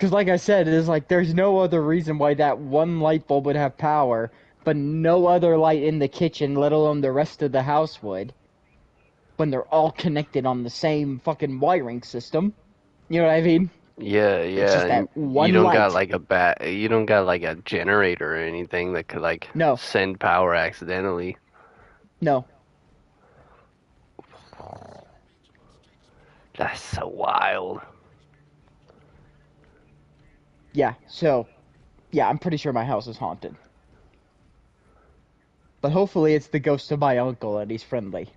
Because like I said, it is like there's no other reason why that one light bulb would have power, but no other light in the kitchen, let alone the rest of the house would, when they're all connected on the same fucking wiring system. You know what I mean? Yeah, It's yeah, just that and you one don't got light. like you don't got like a generator or anything that could like No, send power accidentally. no. That's so wild. Yeah, so, yeah, I'm pretty sure my house is haunted. But hopefully it's the ghost of my uncle and he's friendly.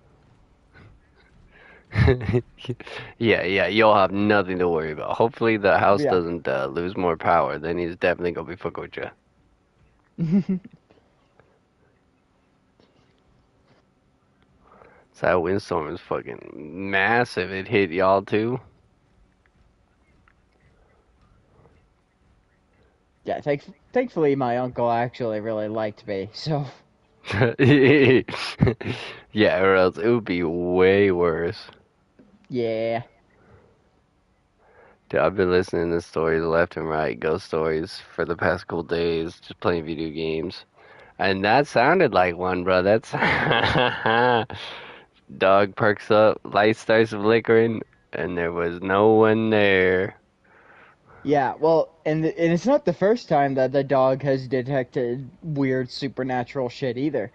Yeah, yeah, you'll have nothing to worry about. Hopefully the house Yeah. doesn't lose more power, then he's definitely gonna be fucking with you. So that windstorm is fucking massive. It hit y'all too. Yeah, thankfully my uncle actually really liked me, so, Yeah, or else it would be way worse. yeah. Dude, I've been listening to stories left and right, ghost stories for the past couple days, just playing video games. And that sounded like one, bro. That's dog perks up, light starts flickering, and there was no one there. Yeah, well, and it's not the first time that the dog has detected weird supernatural shit either.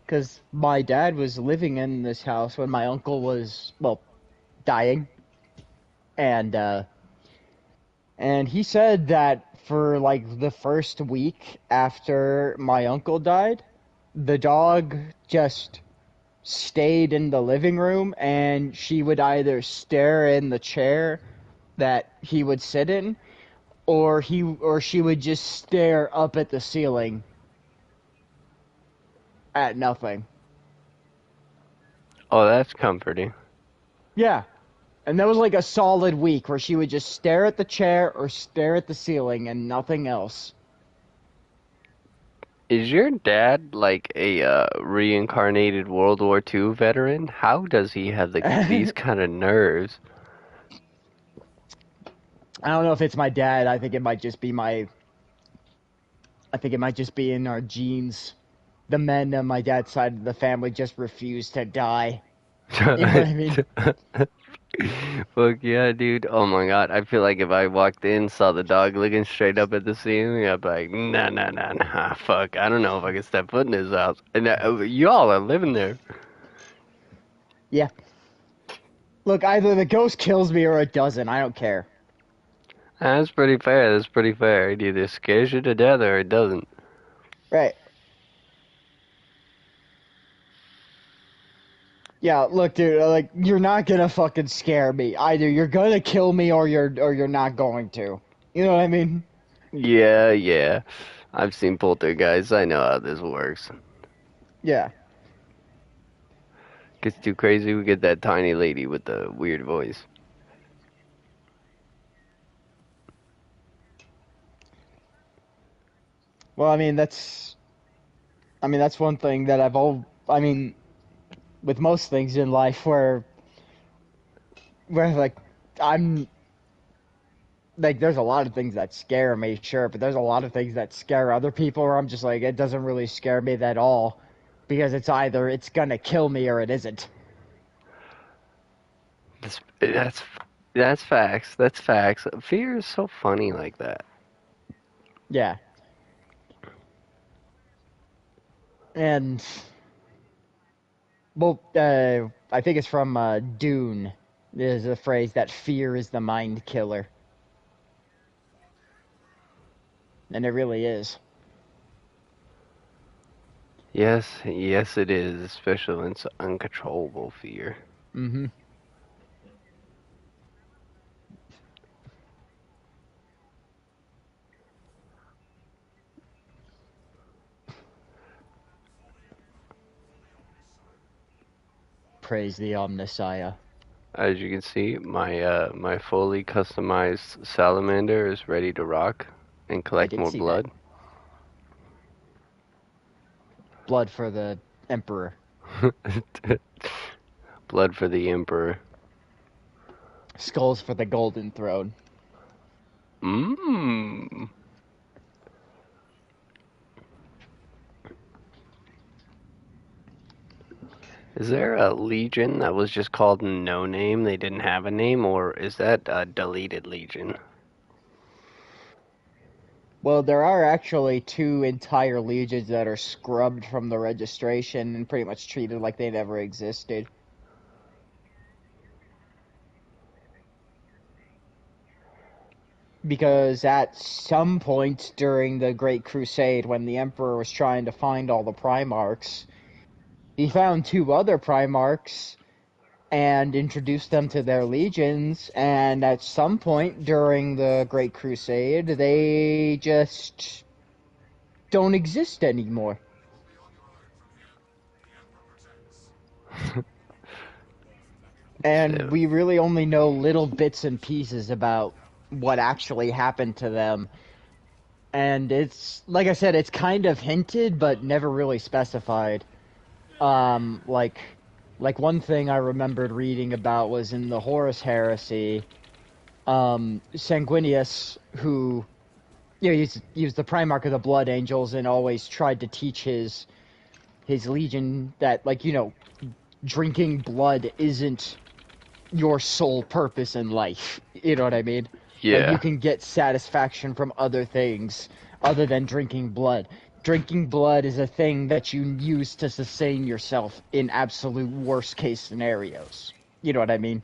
Because my dad was living in this house when my uncle was, well, dying, and he said that for like the first week after my uncle died, the dog just stayed in the living room, and she would either stare in the chair that he would sit in, or she would just stare up at the ceiling at nothing. Oh, that's comforting. Yeah. And that was like a solid week where she would just stare at the chair or stare at the ceiling and nothing else. Is your dad like a reincarnated World War II veteran? How does he have these I kind of nerves? don't know if it's my dad. I think it might just be in our genes. The men on my dad's side of the family just refuse to die. You know what I mean? Fuck yeah, dude. Oh my God. I feel like if I walked in, saw the dog looking straight up at the ceiling, I'd be like, nah, nah, nah, nah. Fuck. I don't know if I can step foot in his house. And y'all are living there. Yeah. Look, either the ghost kills me or it doesn't. I don't care. That's pretty fair. That's pretty fair. It either scares you to death or it doesn't. Right. Yeah, look, dude, like you're not gonna fucking scare me. Either you're gonna kill me or you're not going to. You know what I mean? Yeah, yeah. I've seen poltergeists. I know how this works. Yeah. Gets too crazy, we get that tiny lady with the weird voice. Well, I mean that's one thing that I mean with most things in life where like I'm like there's a lot of things that scare me, sure, but there's a lot of things that scare other people where I'm just like it doesn't really scare me at all because it's either it's gonna kill me or it isn't. That's that's facts. That's facts. Fear is so funny like that. Yeah. And well, I think it's from Dune. There's a phrase that fear is the mind killer, and it really is. Yes, yes, it is, especially when it's uncontrollable fear. Mm-hmm. Praise the Omnissiah. As you can see, my fully customized salamander is ready to rock and I collect did more see that. blood. Blood for the Emperor. Blood for the emperor. Skulls for the Golden Throne. Mmm. Is there a Legion that was just called No Name? They didn't have a name, or is that a deleted Legion? Well, there are actually two entire legions that are scrubbed from the registration and pretty much treated like they never existed. Because at some point during the Great Crusade, when the Emperor was trying to find all the Primarchs, he found two other Primarchs and introduced them to their legions, and at some point during the Great Crusade, they just don't exist anymore. And So, we really only know little bits and pieces about what actually happened to them. And it's, like I said, it's kind of hinted, but never really specified. Um, like, like one thing I remembered reading about was in the Horus Heresy, Sanguinius, who, he was the Primarch of the Blood Angels and always tried to teach his legion that, like, drinking blood isn't your sole purpose in life. You know what I mean? Like, you yeah. can get satisfaction from other things other than drinking blood. Drinking blood is a thing that you use to sustain yourself in absolute worst case scenarios. You know what I mean?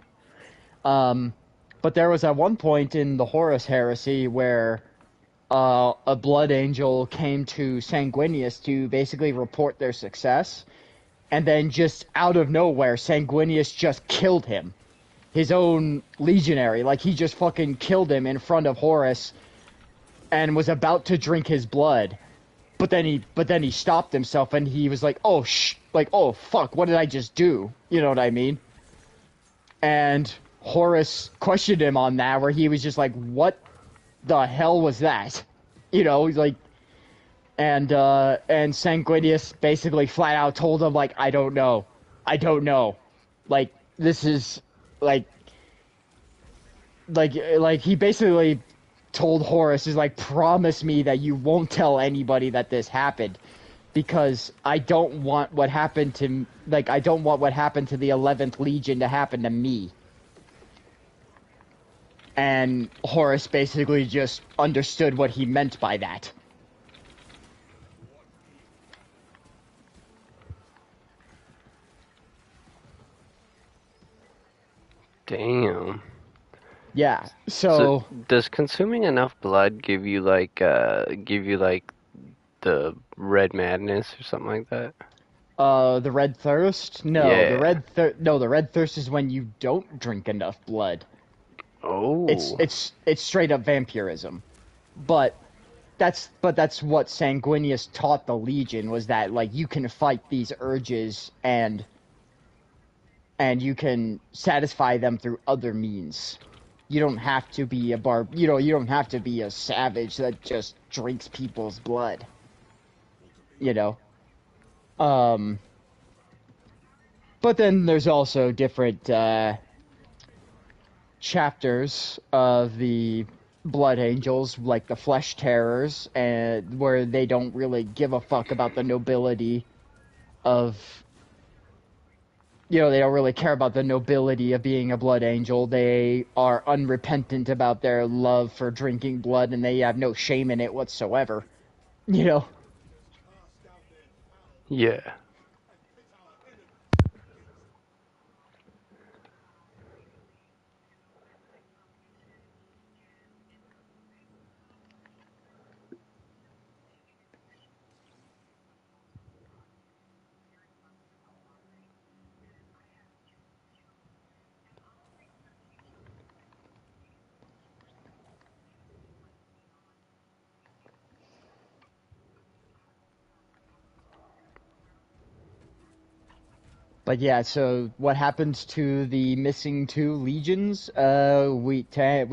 Um, but there was at one point in the Horus Heresy where a blood angel came to Sanguinius to basically report their success, and then just out of nowhere, Sanguinius just killed him, his own legionary. Like, he just fucking killed him in front of Horus and was about to drink his blood. But then he stopped himself and he was like, oh fuck, what did I just do? You know what I mean? And Horus questioned him on that, where he was just like, what the hell was that? He's like, and Sanguinius basically flat out told him, like, I don't know. Like, this is like like he basically told Horus, is like, promise me that you won't tell anybody that this happened, because I don't want what happened to, like, I don't want what happened to the 11th Legion to happen to me. And Horus basically just understood what he meant by that. Damn. Yeah. So, So does consuming enough blood give you like the red madness or something like that? the red thirst? No, Yeah. the red thirst is when you don't drink enough blood. It's Oh. it's it's straight up vampirism. But that's what Sanguinius taught the Legion, was that, like, you can fight these urges and you can satisfy them through other means. You don't have to be you don't have to be a savage that just drinks people's blood. You know. Um but then there's also different chapters of the Blood Angels, like the Flesh Terrors, and where they don't really give a fuck about the nobility of, they don't really care about the nobility of being a Blood Angel. They are unrepentant about their love for drinking blood, and they have no shame in it whatsoever. You know? Yeah. But yeah, so what happens to the missing two legions? We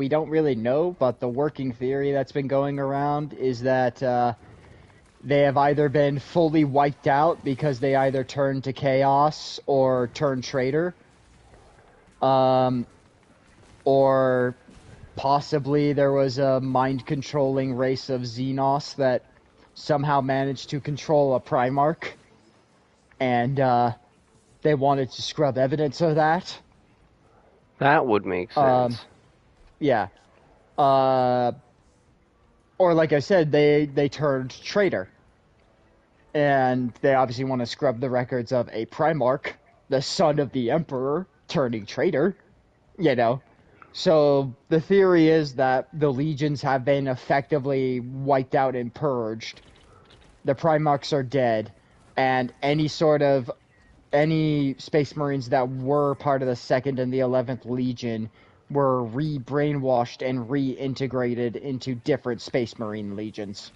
don't really know, but the working theory that's been going around is that they have either been fully wiped out because they either turned to chaos or turned traitor, um, or possibly there was a mind-controlling race of Xenos that somehow managed to control a Primarch, and they wanted to scrub evidence of that. That would make Um, sense. yeah. Uh, or like I said, they turned traitor, and they obviously want to scrub the records of a Primarch, the son of the Emperor, turning traitor. You know. So the theory is that the legions have been effectively wiped out and purged. The Primarchs are dead, and any Space Marines that were part of the Second and the 11th Legion were re-brainwashed and reintegrated into different Space Marine legions.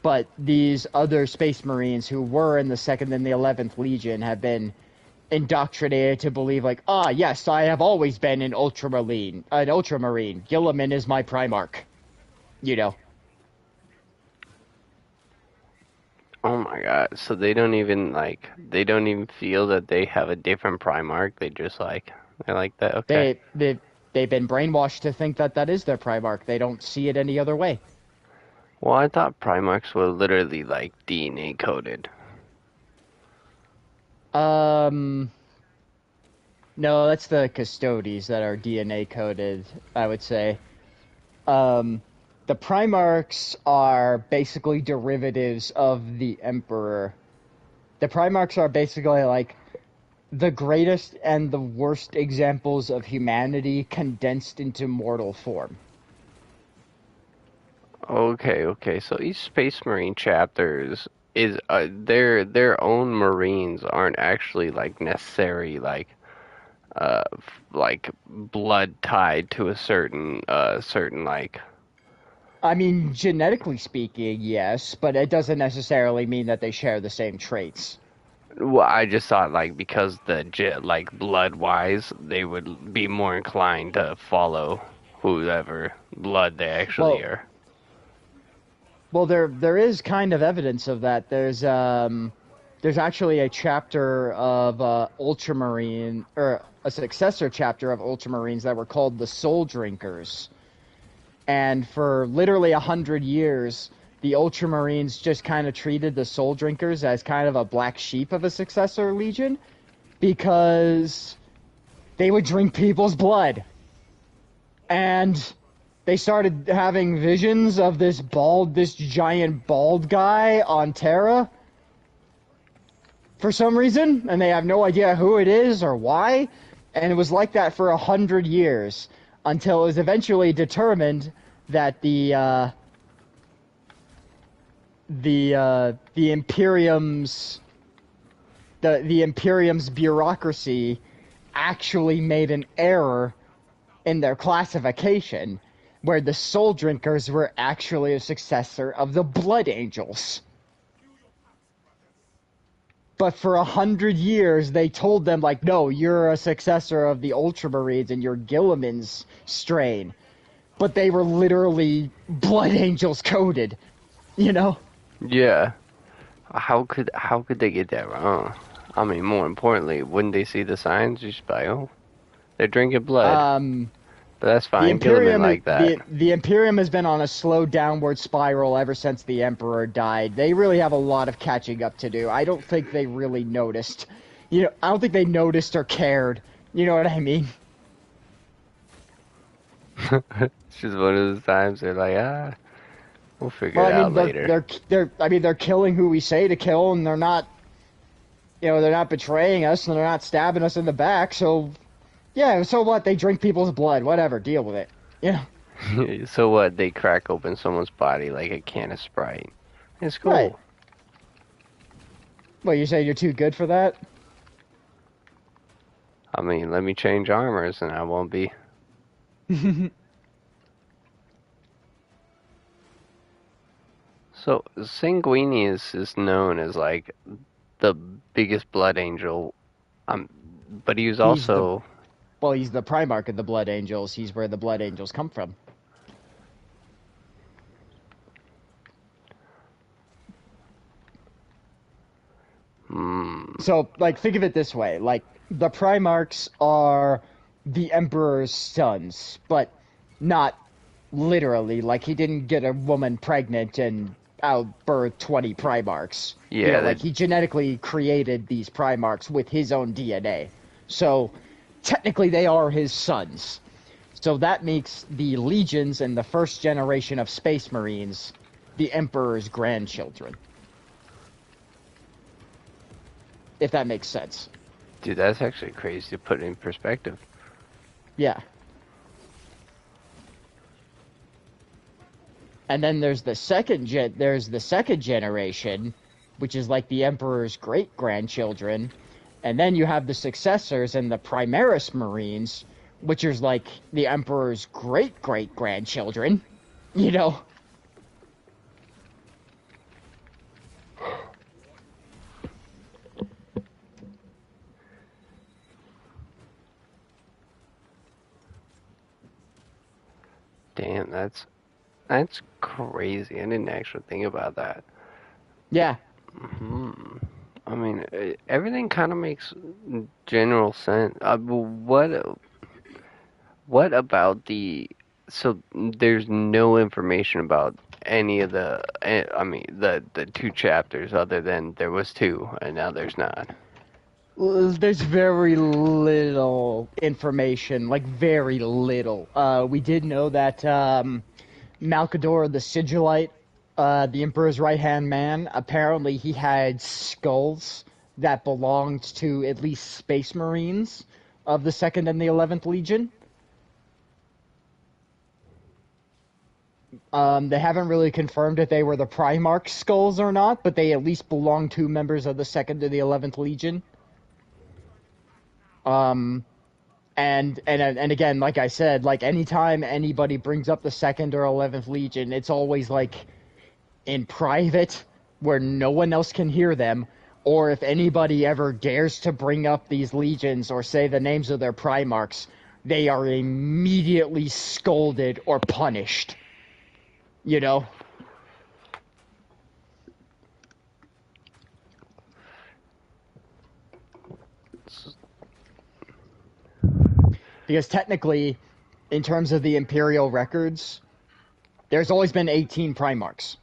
But these other Space Marines who were in the Second and the 11th Legion have been indoctrinated to believe, like, ah, yes, I have always been an Ultramarine. Guilliman is my Primarch. You know. Oh my god. So they don't even feel that they have a different Primarch. They're like that. Okay. They've been brainwashed to think that that is their Primarch. They don't see it any other way. Well, I thought Primarchs were literally like DNA coded. Um, no, that's the Custodes that are DNA coded, I would say. Um, the Primarchs are basically derivatives of the Emperor. The Primarchs are basically like the greatest and the worst examples of humanity condensed into mortal form. Okay, okay. So each Space Marine chapters is their own Marines aren't actually like necessary like blood tied to a certain like. I mean, genetically speaking, yes, but it doesn't necessarily mean that they share the same traits. Well, I just thought like because like blood wise they would be more inclined to follow whoever blood they actually Well, are. there is kind of evidence of that. There's actually a chapter of Ultramarine, or a successor chapter of Ultramarines that were called the Soul Drinkers. And for literally 100 years, the Ultramarines just kind of treated the Soul Drinkers as kind of a black sheep of a successor legion because they would drink people's blood. And they started having visions of this giant bald guy on Terra for some reason, and they have no idea who it is or why. And it was like that for 100 years until it was eventually determined that the Imperium's bureaucracy actually made an error in their classification, where the Soul Drinkers were actually a successor of the Blood Angels. But for 100 years, they told them, like, no, you're a successor of the Ultramarines and you're Guilliman's strain. But they were literally Blood Angels coded, you know? Yeah. How could they get that wrong? I mean, more importantly, wouldn't they see the signs? Just by they're drinking blood. Um, But that's the fine. Gilliman Imperium, like that. the Imperium has been on a slow downward spiral ever since the Emperor died. They really have a lot of catching up to do. I don't think they really noticed. I don't think they noticed or cared. You know what I mean? It's just one of those times they're like, we'll figure Well, it I out mean, later. they're killing who we say to kill, and they're not betraying us, and they're not stabbing us in the back. So, yeah. So what? They drink people's blood. Whatever. Deal with it. Yeah. So what? They crack open someone's body like a can of Sprite. It's Right. cool. Well, you say you're too good for that? I mean, let me change armors and I won't be. So Sanguinius is known as like the biggest blood angel. Um, but he was he's the also he's the Primarch of the Blood Angels. He's where the Blood Angels come from. hmm, So, like, think of it this way: like, the Primarchs are the Emperor's sons, but not literally. Like, he didn't get a woman pregnant and outbirth 20 Primarchs. Yeah, Like, he genetically created these Primarchs with his own DNA. So, technically, they are his sons. So that makes the legions and the first generation of Space Marines the Emperor's grandchildren. If that makes sense. dude, that's actually crazy to put in perspective. Yeah. And then there's the second generation, which is like the Emperor's great grandchildren. And then you have the successors and the Primaris Marines, which is like the Emperor's great great grandchildren. You know? Damn, that's crazy. I didn't actually think about that. Yeah. Hmm. I mean, everything kind of makes general sense. But what about the? So there's no information about any of the. I mean, the two chapters other than there was two, and now there's not. There's very little information, like very little. We did know that Malcador the Sigillite, the Emperor's right-hand man, apparently he had skulls that belonged to at least Space Marines of the 2nd and the 11th Legion. They haven't really confirmed if they were the Primarch skulls or not, but they at least belong to members of the 2nd and the 11th Legion. And again, like I said, like anytime anybody brings up the 2nd or 11th Legion, it's always like in private where no one else can hear them, or if anybody ever dares to bring up these legions or say the names of their Primarchs, they are immediately scolded or punished. You know? Because technically, in terms of the Imperial records, there's always been 18 Primarchs.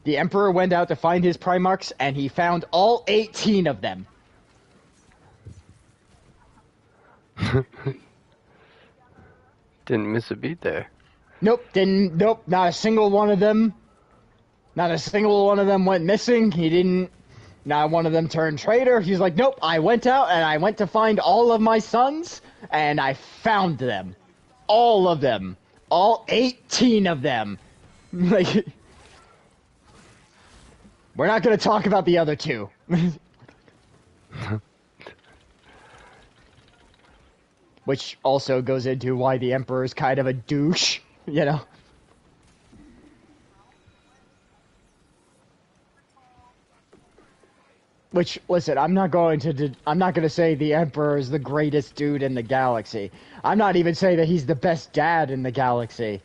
The Emperor went out to find his Primarchs, and he found all 18 of them. Didn't miss a beat there. Nope, not a single one of them. Not a single one of them went missing. He didn't. Not one of them turned traitor. He's like, nope, I went out and I went to find all of my sons, and I found them. All of them. All 18 of them. Like, we're not going to talk about the other two. Which also goes into why the Emperor is kind of a douche, you know? Which, listen, I'm not going to say the Emperor is the greatest dude in the galaxy. I'm not even saying that he's the best dad in the galaxy.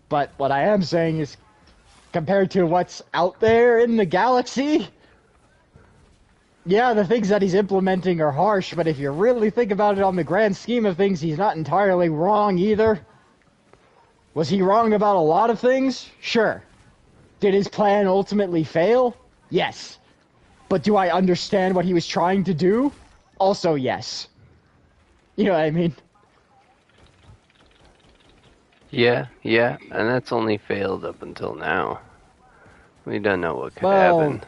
But what I am saying is, compared to what's out there in the galaxy, yeah, the things that he's implementing are harsh, but if you really think about it on the grand scheme of things, he's not entirely wrong either. Was he wrong about a lot of things? Sure. Did his plan ultimately fail? Yes. But do I understand what he was trying to do? Also, yes. You know what I mean? Yeah, and that's only failed up until now. We don't know what could happen.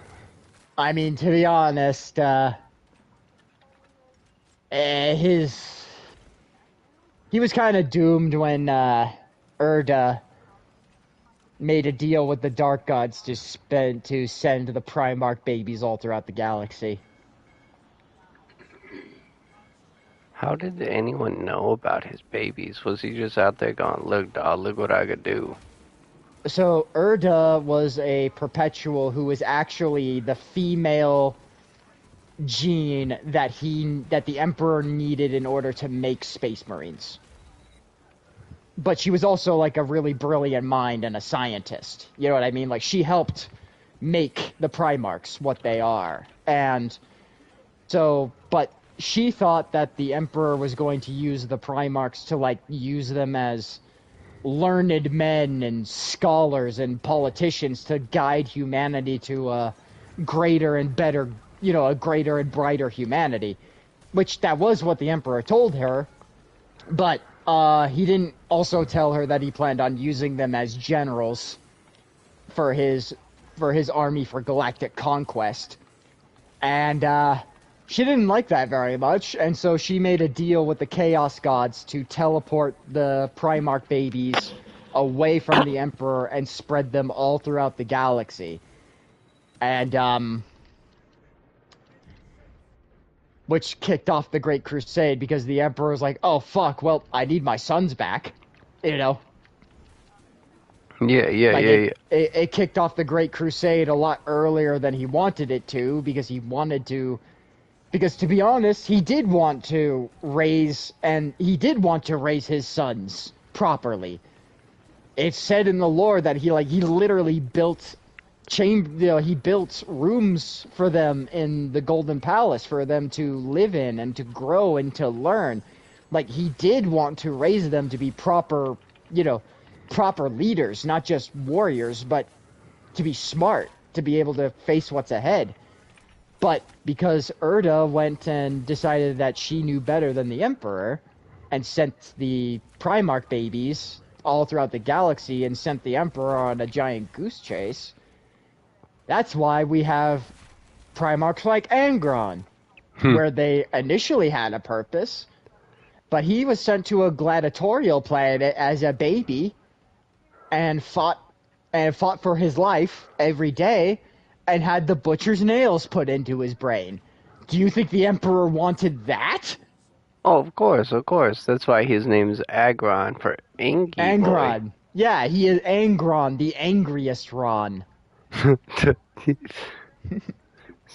I mean, to be honest, he was kind of doomed when Erda made a deal with the Dark Gods to send the Primarch babies all throughout the galaxy. How did anyone know about his babies? Was he just out there going, look, dog, look what I could do? So, Erda was a perpetual who was actually the female gene that the Emperor needed in order to make Space Marines. But she was also like a really brilliant mind and a scientist. You know what I mean? Like, she helped make the Primarchs what they are. And so, but she thought that the Emperor was going to use the Primarchs to, like, use them as learned men and scholars and politicians to guide humanity to a greater and better, a greater and brighter humanity. Which that was what the Emperor told her, but he didn't also tell her that he planned on using them as generals for his army for galactic conquest. And she didn't like that very much, and so she made a deal with the Chaos Gods to teleport the Primarch babies away from the Emperor and spread them all throughout the galaxy. And, which kicked off the Great Crusade, because the Emperor was like, oh, fuck, well, I need my sons back, Yeah. It kicked off the Great Crusade a lot earlier than he wanted it to, because to be honest, he did want to raise his sons properly. It's said in the lore that he literally built he built rooms for them in the Golden Palace for them to live in and to grow and to learn. Like, he did want to raise them to be proper leaders, not just warriors, but to be smart, to be able to face what's ahead. But because Erda went and decided that she knew better than the Emperor and sent the Primarch babies all throughout the galaxy and sent the Emperor on a giant goose chase, that's why we have Primarchs like Angron, where they initially had a purpose, but he was sent to a gladiatorial planet as a baby and fought for his life every day and had the butcher's nails put into his brain. Do you think the Emperor wanted that? Oh, of course. That's why his name's Agron, for Angie Angron. Boy. Yeah, he is Angron, the angriest Ron. It's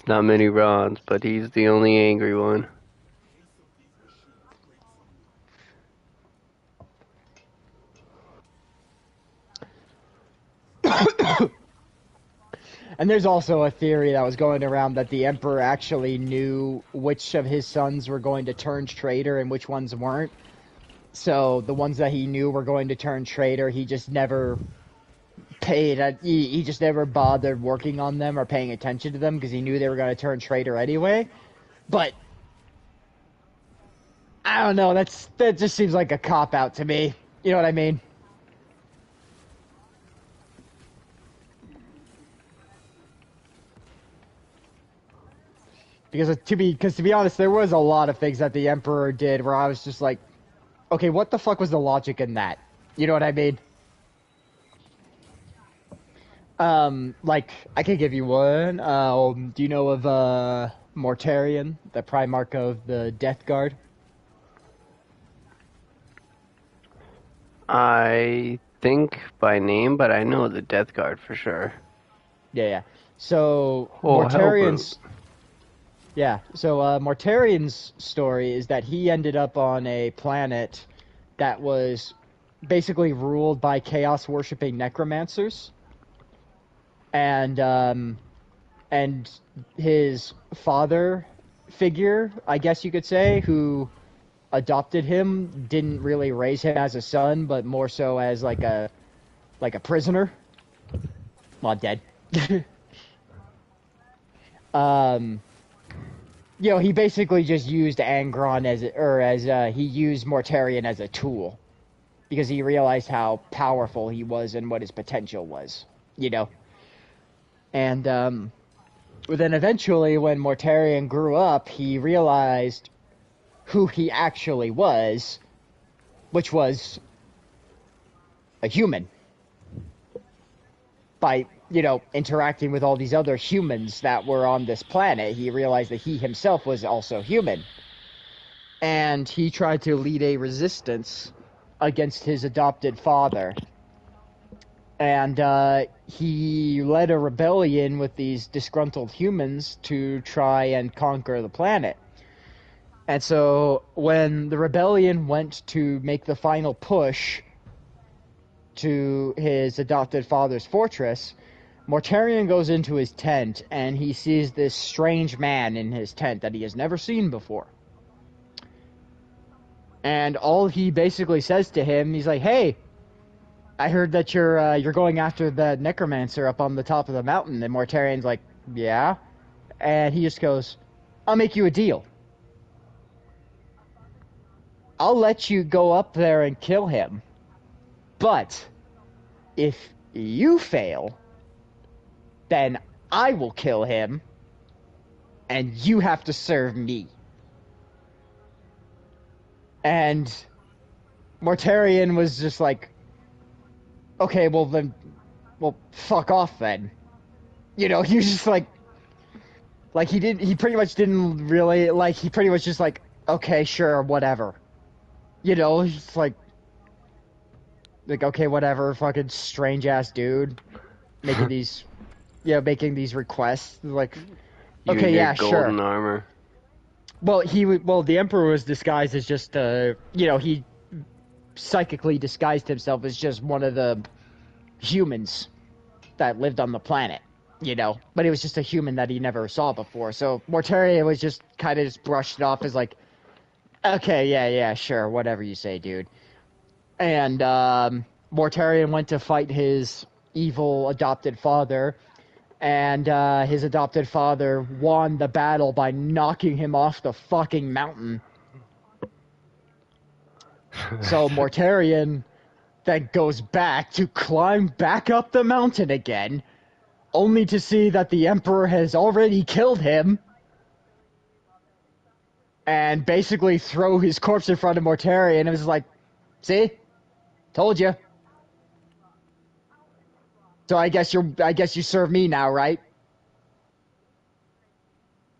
not many Rons, but he's the only angry one. And there's also a theory that was going around that the Emperor actually knew which of his sons were going to turn traitor and which ones weren't. So the ones that he knew were going to turn traitor, he just never he just never bothered working on them or paying attention to them because he knew they were going to turn traitor anyway. But I don't know, that just seems like a cop-out to me. You know what I mean? Because to be honest, there was a lot of things that the Emperor did where I was just like, okay, what the fuck was the logic in that? You know what I mean? Like, I could give you one. Do you know of Mortarion, the Primarch of the Death Guard? I think by name, but I know the Death Guard for sure. Yeah. So Mortarion's Mortarion's story is that he ended up on a planet that was basically ruled by chaos-worshipping necromancers. And his father figure, I guess you could say, who adopted him, didn't really raise him as a son, but more so as like a prisoner. Well, dead. He basically just used Angron he used Mortarion as a tool because he realized how powerful he was and what his potential was, And then eventually, when Mortarion grew up, he realized who he actually was, which was a human. By, interacting with all these other humans that were on this planet, he realized that he himself was also human. And he tried to lead a resistance against his adopted father. And he led a rebellion with these disgruntled humans to try and conquer the planet. And so when the rebellion went to make the final push to his adopted father's fortress, Mortarion goes into his tent and he sees this strange man in his tent that he has never seen before. And all he basically says to him, he's like, hey, I heard that you're going after the necromancer up on the top of the mountain. And Mortarian's like, yeah. And he just goes, I'll make you a deal. I'll let you go up there and kill him. But if you fail, then I will kill him, and you have to serve me. And Mortarion was just like, okay, well then, well, fuck off then. You know, he was just like he pretty much didn't really, like, he pretty much just like, okay, sure, whatever. You know, he's like, okay, whatever, fucking strange ass dude, making these, making these requests. Like, You okay, and your yeah, golden sure. armor. Well, the Emperor was disguised as just, he psychically disguised himself as just one of the humans that lived on the planet, but he was just a human that he never saw before. So Mortaria was just kind of just brushed it off as like, okay, yeah, sure, whatever you say, dude. And Mortarion went to fight his evil adopted father, and his adopted father won the battle by knocking him off the fucking mountain. So Mortarion then goes back to climb back up the mountain again, only to see that the Emperor has already killed him, and basically throw his corpse in front of Mortarion, and it was like, see? Told you. So I guess you serve me now, right?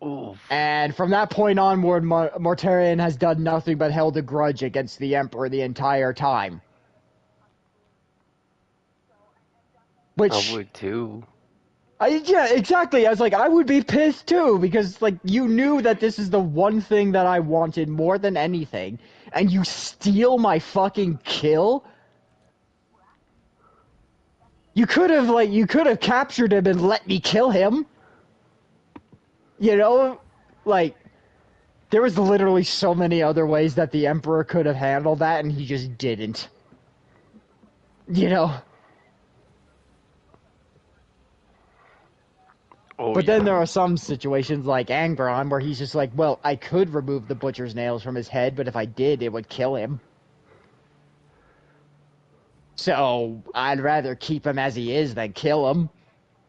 Oof. And from that point onward, Mortarion has done nothing but held a grudge against the Emperor the entire time. Which, I would too. yeah, exactly. I was like, I would be pissed too, because, like, you knew that this is the one thing that I wanted more than anything, and you steal my fucking kill? You could have captured him and let me kill him. You know? Like, there was literally so many other ways that the Emperor could have handled that, and he just didn't. You know? Oh, But yeah. then there are some situations like Angron where he's just like, well, I could remove the butcher's nails from his head, but if I did, it would kill him. So I'd rather keep him as he is than kill him.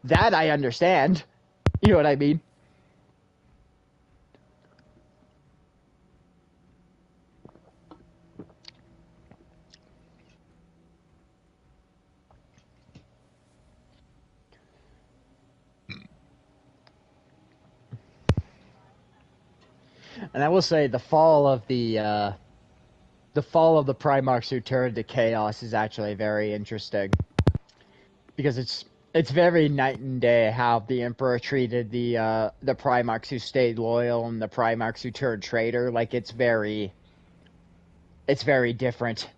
That I understand. You know what I mean? And I will say the fall of the Primarchs who turned to Chaos is actually very interesting, because it's very night and day how the Emperor treated the Primarchs who stayed loyal and the Primarchs who turned traitor. Like, it's very different.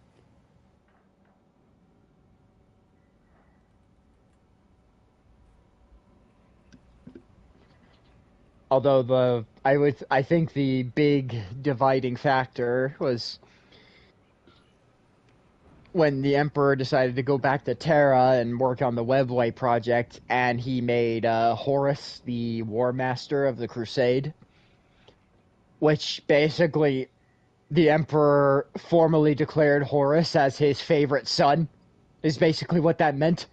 Although I think the big dividing factor was when the Emperor decided to go back to Terra and work on the Webway project, and he made Horus the War Master of the Crusade, which basically the Emperor formally declared Horus as his favorite son, is basically what that meant.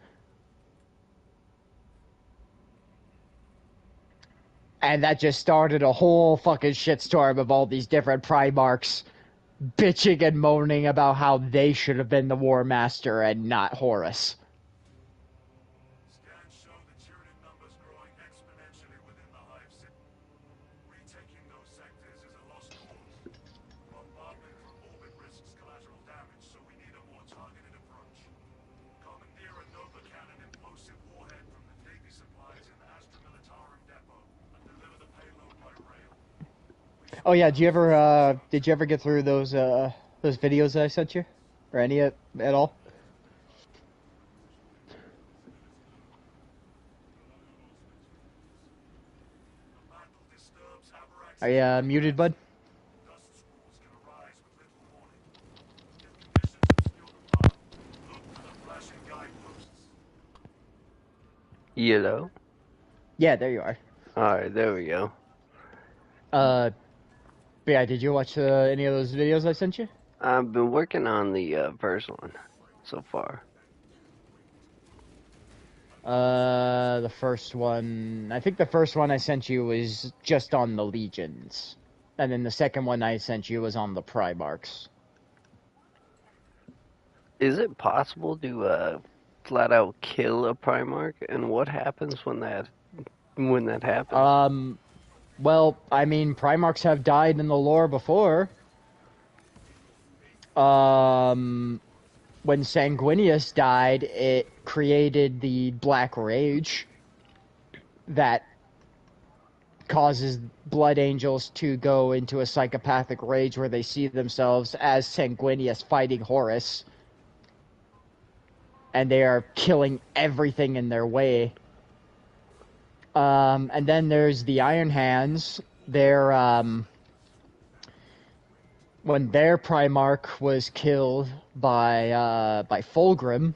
And that just started a whole fucking shitstorm of all these different Primarchs bitching and moaning about how they should have been the War Master and not Horus. Scans show the Tyranid numbers growing exponentially within the Hive City. Retaking those sectors is a lost cause. Bombardment from orbit risks collateral damage, so we need a more targeted approach. Commandeer a Nova Cannon implosive warhead from the Navy supplies in the Astra Militarum depot and deliver the payload by rail. Oh yeah, did you ever get through those videos that I sent you, or any at all? The battle disturbs Avarax's Are you muted, bud? dust squalls can arise with little warning. If conditions obscure the path, look for the flashing Yellow. Yeah, there you are. Alright, there we go. But yeah, did you watch any of those videos I sent you? I've been working on the first one so far. The first one, I think the first one I sent you was just on the Legions. And then the second one I sent you was on the Primarchs. Is it possible to flat out kill a Primarch? And what happens when that happens? Well, I mean, Primarchs have died in the lore before. Um, when Sanguinius died, it created the Black Rage that causes Blood Angels to go into a psychopathic rage where they see themselves as Sanguinius fighting Horus, and they are killing everything in their way. And then there's the Iron Hands. When their Primarch was killed by Fulgrim,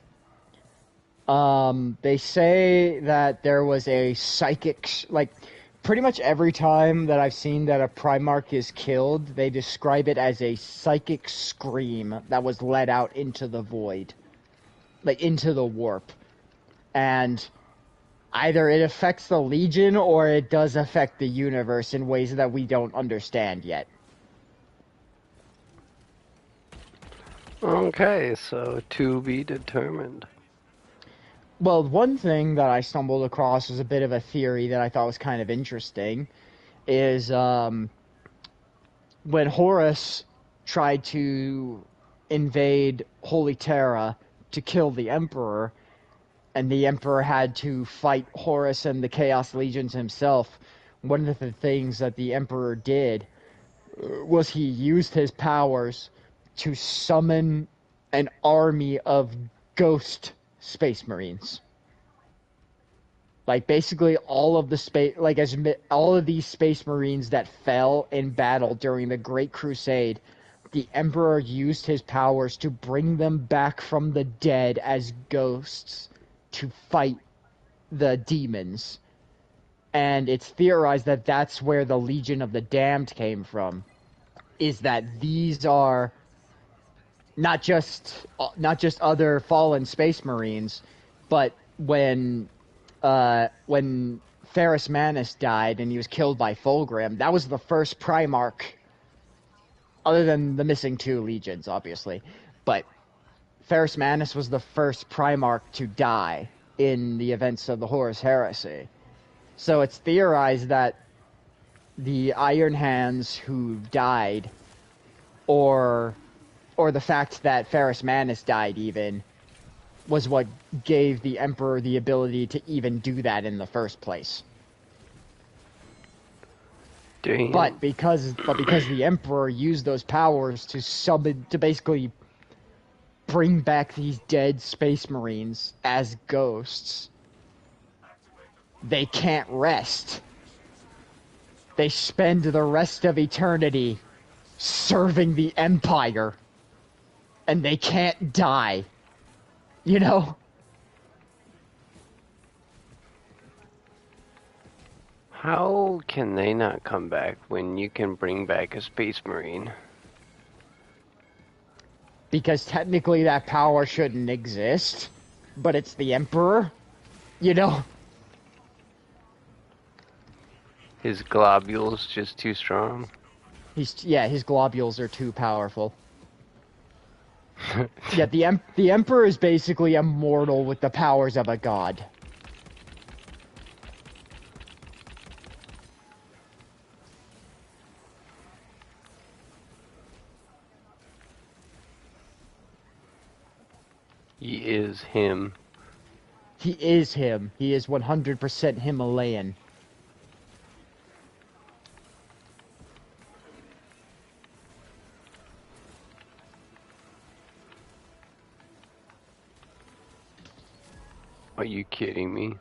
they say that there was a psychic, like, pretty much every time that I've seen that a Primarch is killed, they describe it as a psychic scream that was let out into the void, like into the warp. And either it affects the Legion or it does affect the universe in ways that we don't understand yet. Okay, so to be determined. Well, one thing that I stumbled across was a bit of a theory that I thought was kind of interesting, is when Horus tried to invade Holy Terra to kill the Emperor, and the Emperor had to fight Horus and the Chaos Legions himself, one of the things that the Emperor did was he used his powers to summon an army of ghost space marines. Like basically all of the space, like as all of these space marines that fell in battle during the Great Crusade, the Emperor used his powers to bring them back from the dead as ghosts to fight the demons. And it's theorized that that's where the Legion of the Damned came from. Is that these are not just other fallen space marines, but when Ferrus Manus died and he was killed by Fulgrim, that was the first Primarch, other than the missing two legions, obviously. But Ferrus Manus was the first Primarch to die in the events of the Horus Heresy. So it's theorized that the Iron Hands who died, or the fact that Ferrus Manus died even, was what gave the Emperor the ability to even do that in the first place. Damn. But because the Emperor used those powers to summon, to basically bring back these dead space marines as ghosts, they can't rest. They spend the rest of eternity serving the Empire, and they can't die. You know? How can they not come back when you can bring back a space marine? Because technically that power shouldn't exist, but it's the Emperor, you know? His globules just too strong. His globules are too powerful. Yeah, the Emperor is basically immortal with the powers of a god. He is him. He is him. He is 100% Himalayan. Are you kidding me?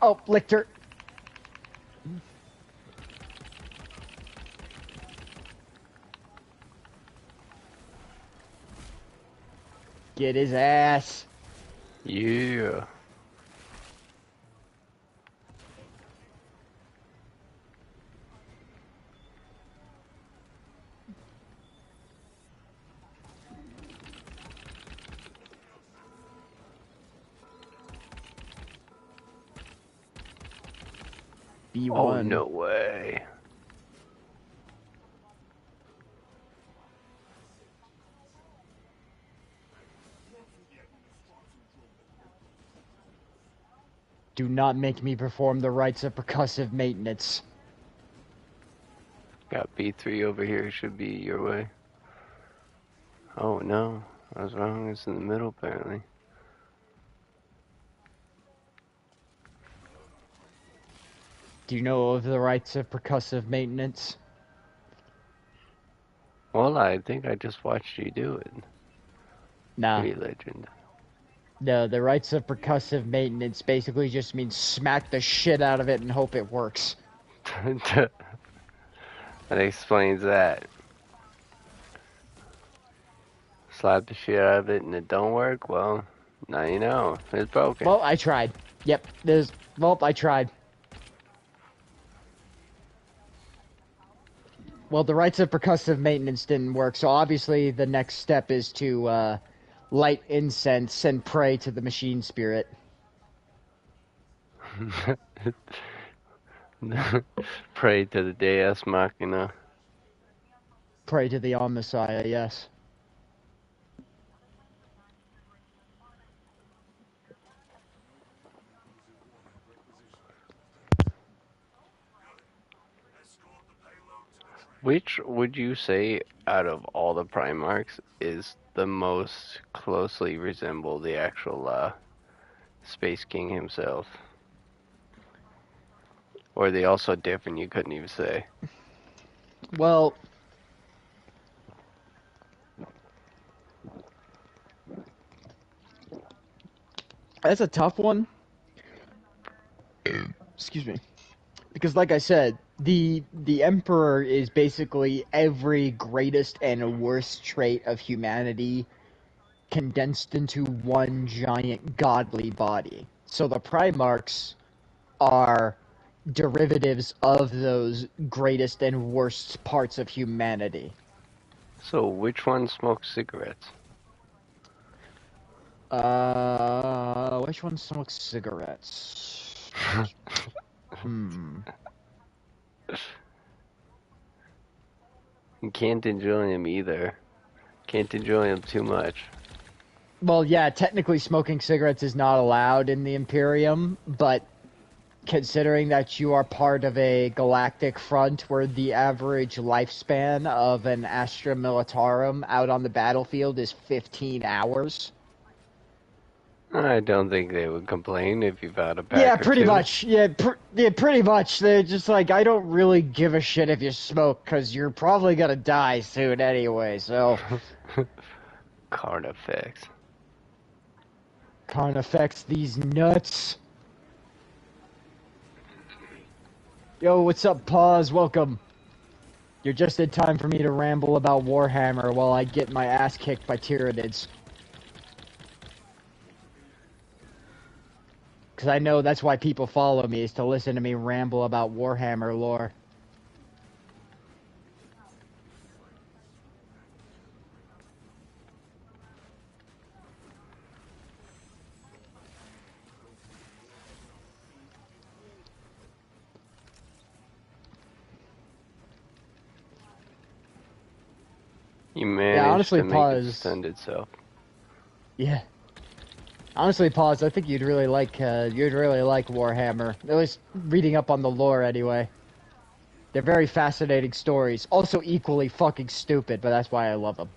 Oh, licked her. Get his ass. Yeah. B1. Oh, no way. Do not make me perform the rites of percussive maintenance. Got B3 over here. Should be your way. Oh, no. I was wrong. It's in the middle, apparently. Do you know of the rites of percussive maintenance? Well, I think I just watched you do it. Nah. Pretty legend. No, the rites of percussive maintenance basically just means smack the shit out of it and hope it works. That explains that. Slap the shit out of it and it don't work? Well, now you know. It's broken. Well, I tried. Yep, well, I tried. Well, the rites of percussive maintenance didn't work, so obviously the next step is to light incense and pray to the machine spirit. Pray to the Deus Machina. Pray to the Messiah, yes. Which would you say, out of all the Primarchs, is the most closely resemble the actual Space King himself? Or are they also different? You couldn't even say. Well, that's a tough one. Excuse me. Because like I said, the Emperor is basically every greatest and worst trait of humanity condensed into one giant godly body. So the Primarchs are derivatives of those greatest and worst parts of humanity. So, which one smokes cigarettes? Which one smokes cigarettes? Hmm. You can't enjoy them either. Can't enjoy them too much. Well, yeah, technically smoking cigarettes is not allowed in the Imperium, but considering that you are part of a galactic front where the average lifespan of an Astra Militarum out on the battlefield is 15 hours. I don't think they would complain if you've had a pack Yeah, or pretty two. much. Yeah, pretty much. They're just like, I don't really give a shit if you smoke, because you're probably gonna die soon anyway, so... Carnifex. Carnifex these nuts. Yo, what's up, Pause? Welcome. You're just in time for me to ramble about Warhammer while I get my ass kicked by Tyranids. Because I know that's why people follow me, is to listen to me ramble about Warhammer lore. You managed honestly, to make Pause. it defend itself. Yeah. Honestly, Pause, I think you'd really like Warhammer. At least reading up on the lore anyway. They're very fascinating stories. Also equally fucking stupid, but that's why I love them.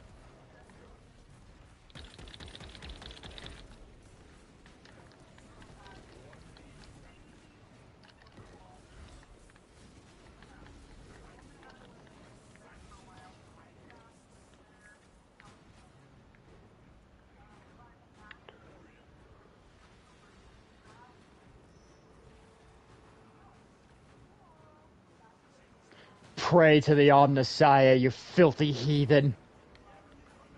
pray to the Omnissiah, you filthy heathen.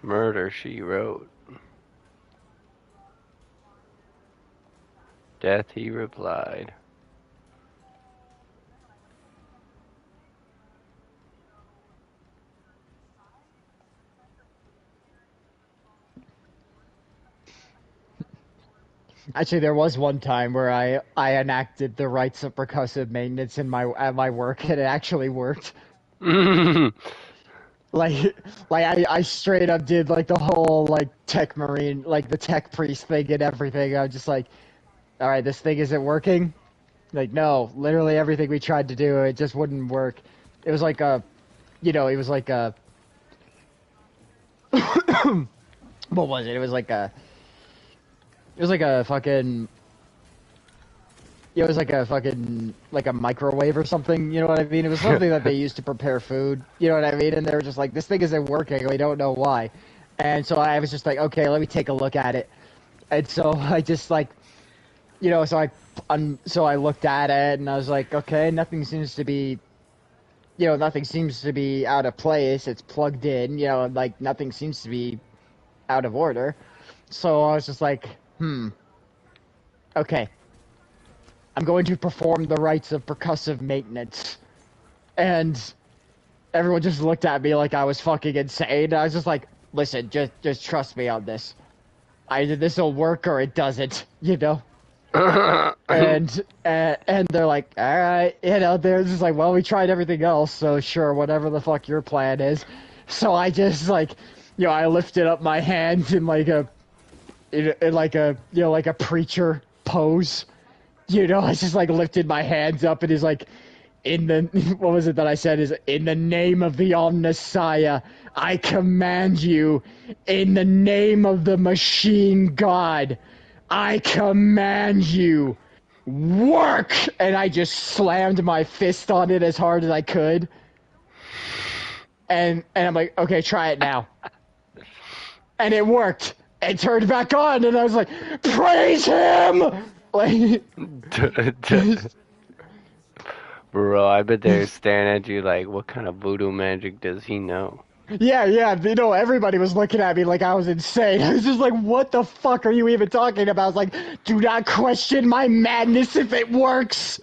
Murder, she wrote. Death, he replied. Actually, there was one time where I enacted the rites of percussive maintenance at my work, and it actually worked. Like, I straight up did like the whole like tech marine, like the tech priest thing and everything. I was just like, all right, this thing isn't working. Like, no, literally everything we tried to do, it just wouldn't work. It was like a, it was like a, what was it? It was like a fucking, it was like a fucking, like a microwave or something, you know what I mean? It was something that they used to prepare food, you know what I mean? And they were just like, this thing isn't working, we don't know why. And so I was just like, okay, let me take a look at it. And so I just like, so I looked at it and I was like, okay, nothing seems to be out of place. It's plugged in, like nothing seems to be out of order. So I was just like, okay. I'm going to perform the rites of percussive maintenance. And everyone just looked at me like I was fucking insane. I was just like, listen, just trust me on this. Either this will work or it doesn't, and they're like, all right, they're just like, well, we tried everything else, so sure, whatever the fuck your plan is. So I just like, I lifted up my hands in like a preacher pose. I just like lifted my hands up and is like, what was it that I said? Is in the name of the Omnissiah, I command you, in the name of the machine god, I command you, work! And I just slammed my fist on it as hard as I could. And I'm like, okay, try it now. And it worked. It turned back on, and I was like, praise him! Like, bro, I bet they're staring at you like, what kind of voodoo magic does he know? Yeah, everybody was looking at me like I was insane. I was just like, what the fuck are you even talking about? I was like, do not question my madness if it works!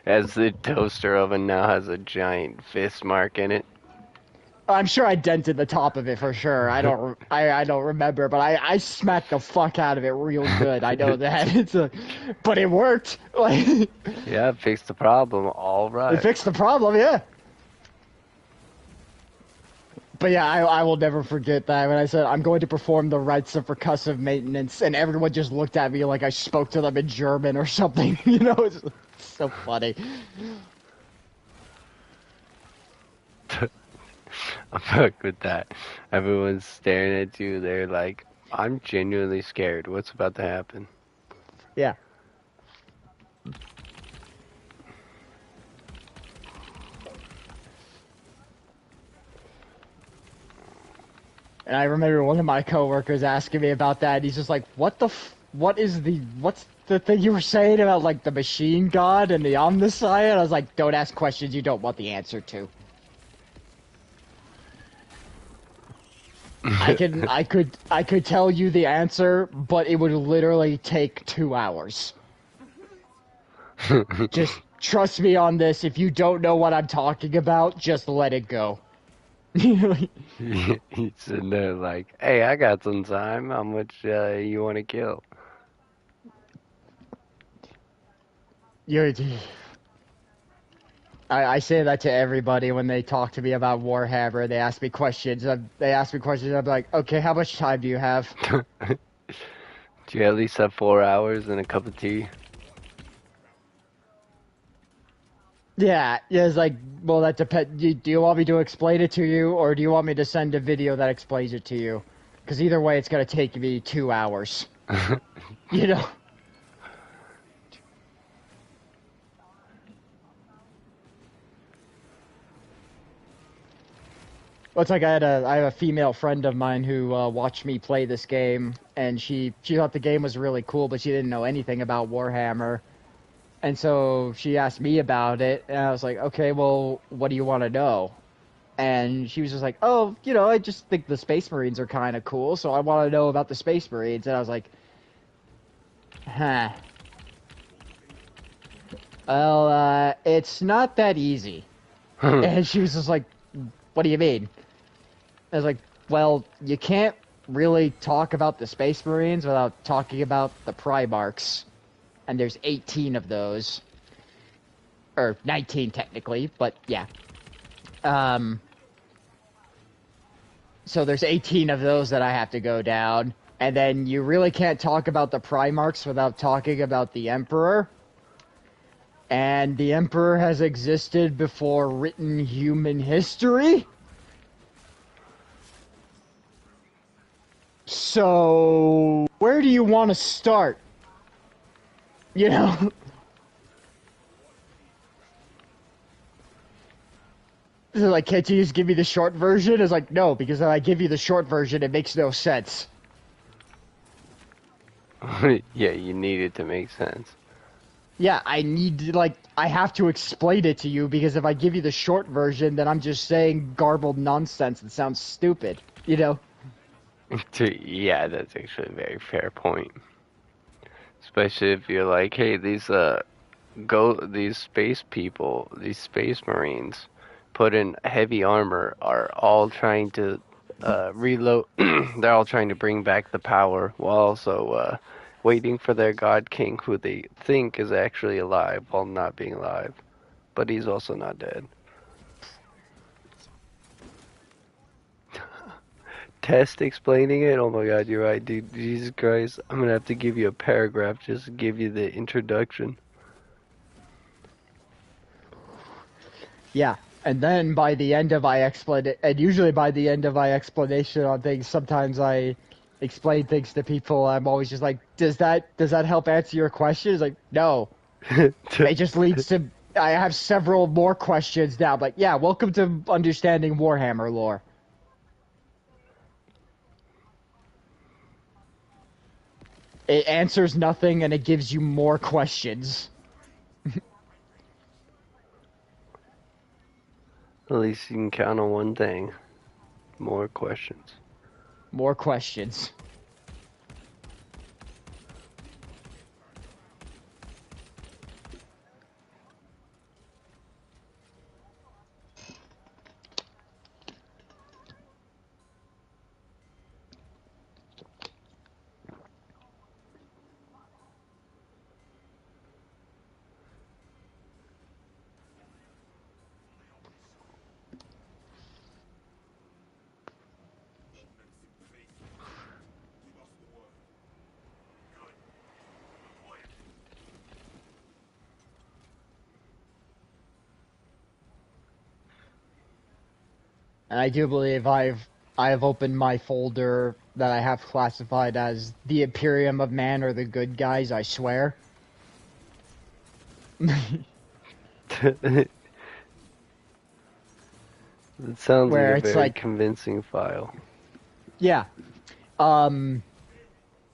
As the toaster oven now has a giant fist mark in it. I'm sure I dented the top of it for sure. I don't remember, but I smacked the fuck out of it real good. I know that. But it worked. Like, yeah, it fixed the problem. All right. It fixed the problem, yeah. But yeah, I will never forget that when I said I'm going to perform the rites of percussive maintenance, and everyone just looked at me like I spoke to them in German or something. It's so funny. I'm fucked with that. Everyone's staring at you. They're like, I'm genuinely scared. What's about to happen? Yeah. And I remember one of my coworkers asking me about that. And he's just like, what's the thing you were saying about like the machine god and the Omnissiah? And I was like, don't ask questions you don't want the answer to. I could tell you the answer, but it would literally take 2 hours. Just trust me on this. If you don't know what I'm talking about, just let it go. He's sitting there like, hey, I got some time. How much you want to kill? I say that to everybody when they talk to me about Warhammer. They ask me questions. I'm like, okay, how much time do you have? Do you at least have 4 hours and a cup of tea? Yeah, it's like, well, that depends. Do you want me to explain it to you, or do you want me to send a video that explains it to you? Because either way, it's going to take me 2 hours. Well, it's like I have a female friend of mine who watched me play this game, and she thought the game was really cool, but she didn't know anything about Warhammer. And so she asked me about it, and I was like, okay, well, what do you want to know? And she was just like, oh, I just think the Space Marines are kind of cool, so I want to know about the Space Marines. And I was like, huh. Well, it's not that easy. And she was just like, what do you mean? I was like, well, you can't really talk about the Space Marines without talking about the Primarchs. And there's 18 of those. Or 19 technically, but yeah. So there's 18 of those that I have to go down. And then you really can't talk about the Primarchs without talking about the Emperor. And the Emperor has existed before written human history. So, where do you want to start? You know? So like, can't you just give me the short version? It's like, no, because if I give you the short version, it makes no sense. Yeah, you need it to make sense. Yeah, I need to, like, I have to explain it to you, because if I give you the short version, then I'm just saying garbled nonsense that sounds stupid, you know? Yeah, that's actually a very fair point. Especially if you're like, hey, these space people, these space marines, put in heavy armor, are all trying to reload. They're all trying to bring back the power while also waiting for their god king, who they think is actually alive while not being alive, but he's also not dead. Test explaining it? Oh my god, you're right, dude. Jesus Christ. I'm gonna have to give you a paragraph just to give you the introduction. Yeah, and then by the end of my explanation, and usually by the end of my explanation on things, sometimes I explain things to people. I'm always just like, does that help answer your question? It's like, no, it just leads to. I have several more questions now. Like, yeah, welcome to understanding Warhammer lore. It answers nothing, and it gives you more questions. At least you can count on one thing. More questions. More questions. And I do believe I have opened my folder that I have classified as the Imperium of Man or the good guys, I swear. It sounds like Where a it's very like, convincing file. yeah.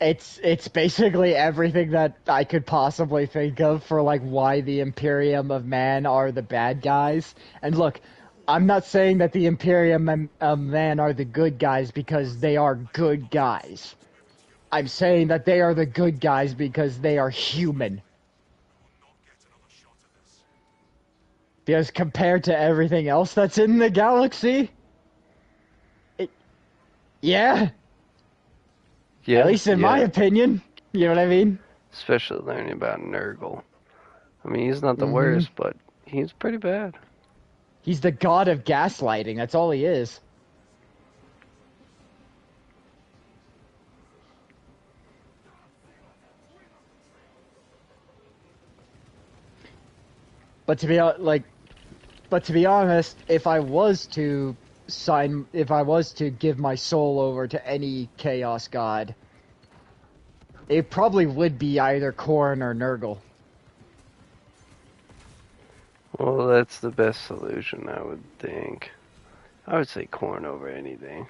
It's basically everything that I could possibly think of for like why the Imperium of Man are the bad guys. And look, I'm not saying that the Imperium of Man are the good guys because they are good guys. I'm saying that they are the good guys because they are human. Because compared to everything else that's in the galaxy, yeah, Yeah, at least in my yeah. opinion. You know what I mean? Especially learning about Nurgle. I mean, he's not the Mm-hmm. worst, but he's pretty bad. He's the god of gaslighting. That's all he is. But to be honest, if I was to give my soul over to any chaos god, it probably would be either Khorne or Nurgle. Well, that's the best solution, I would think. I would say Khorne over anything.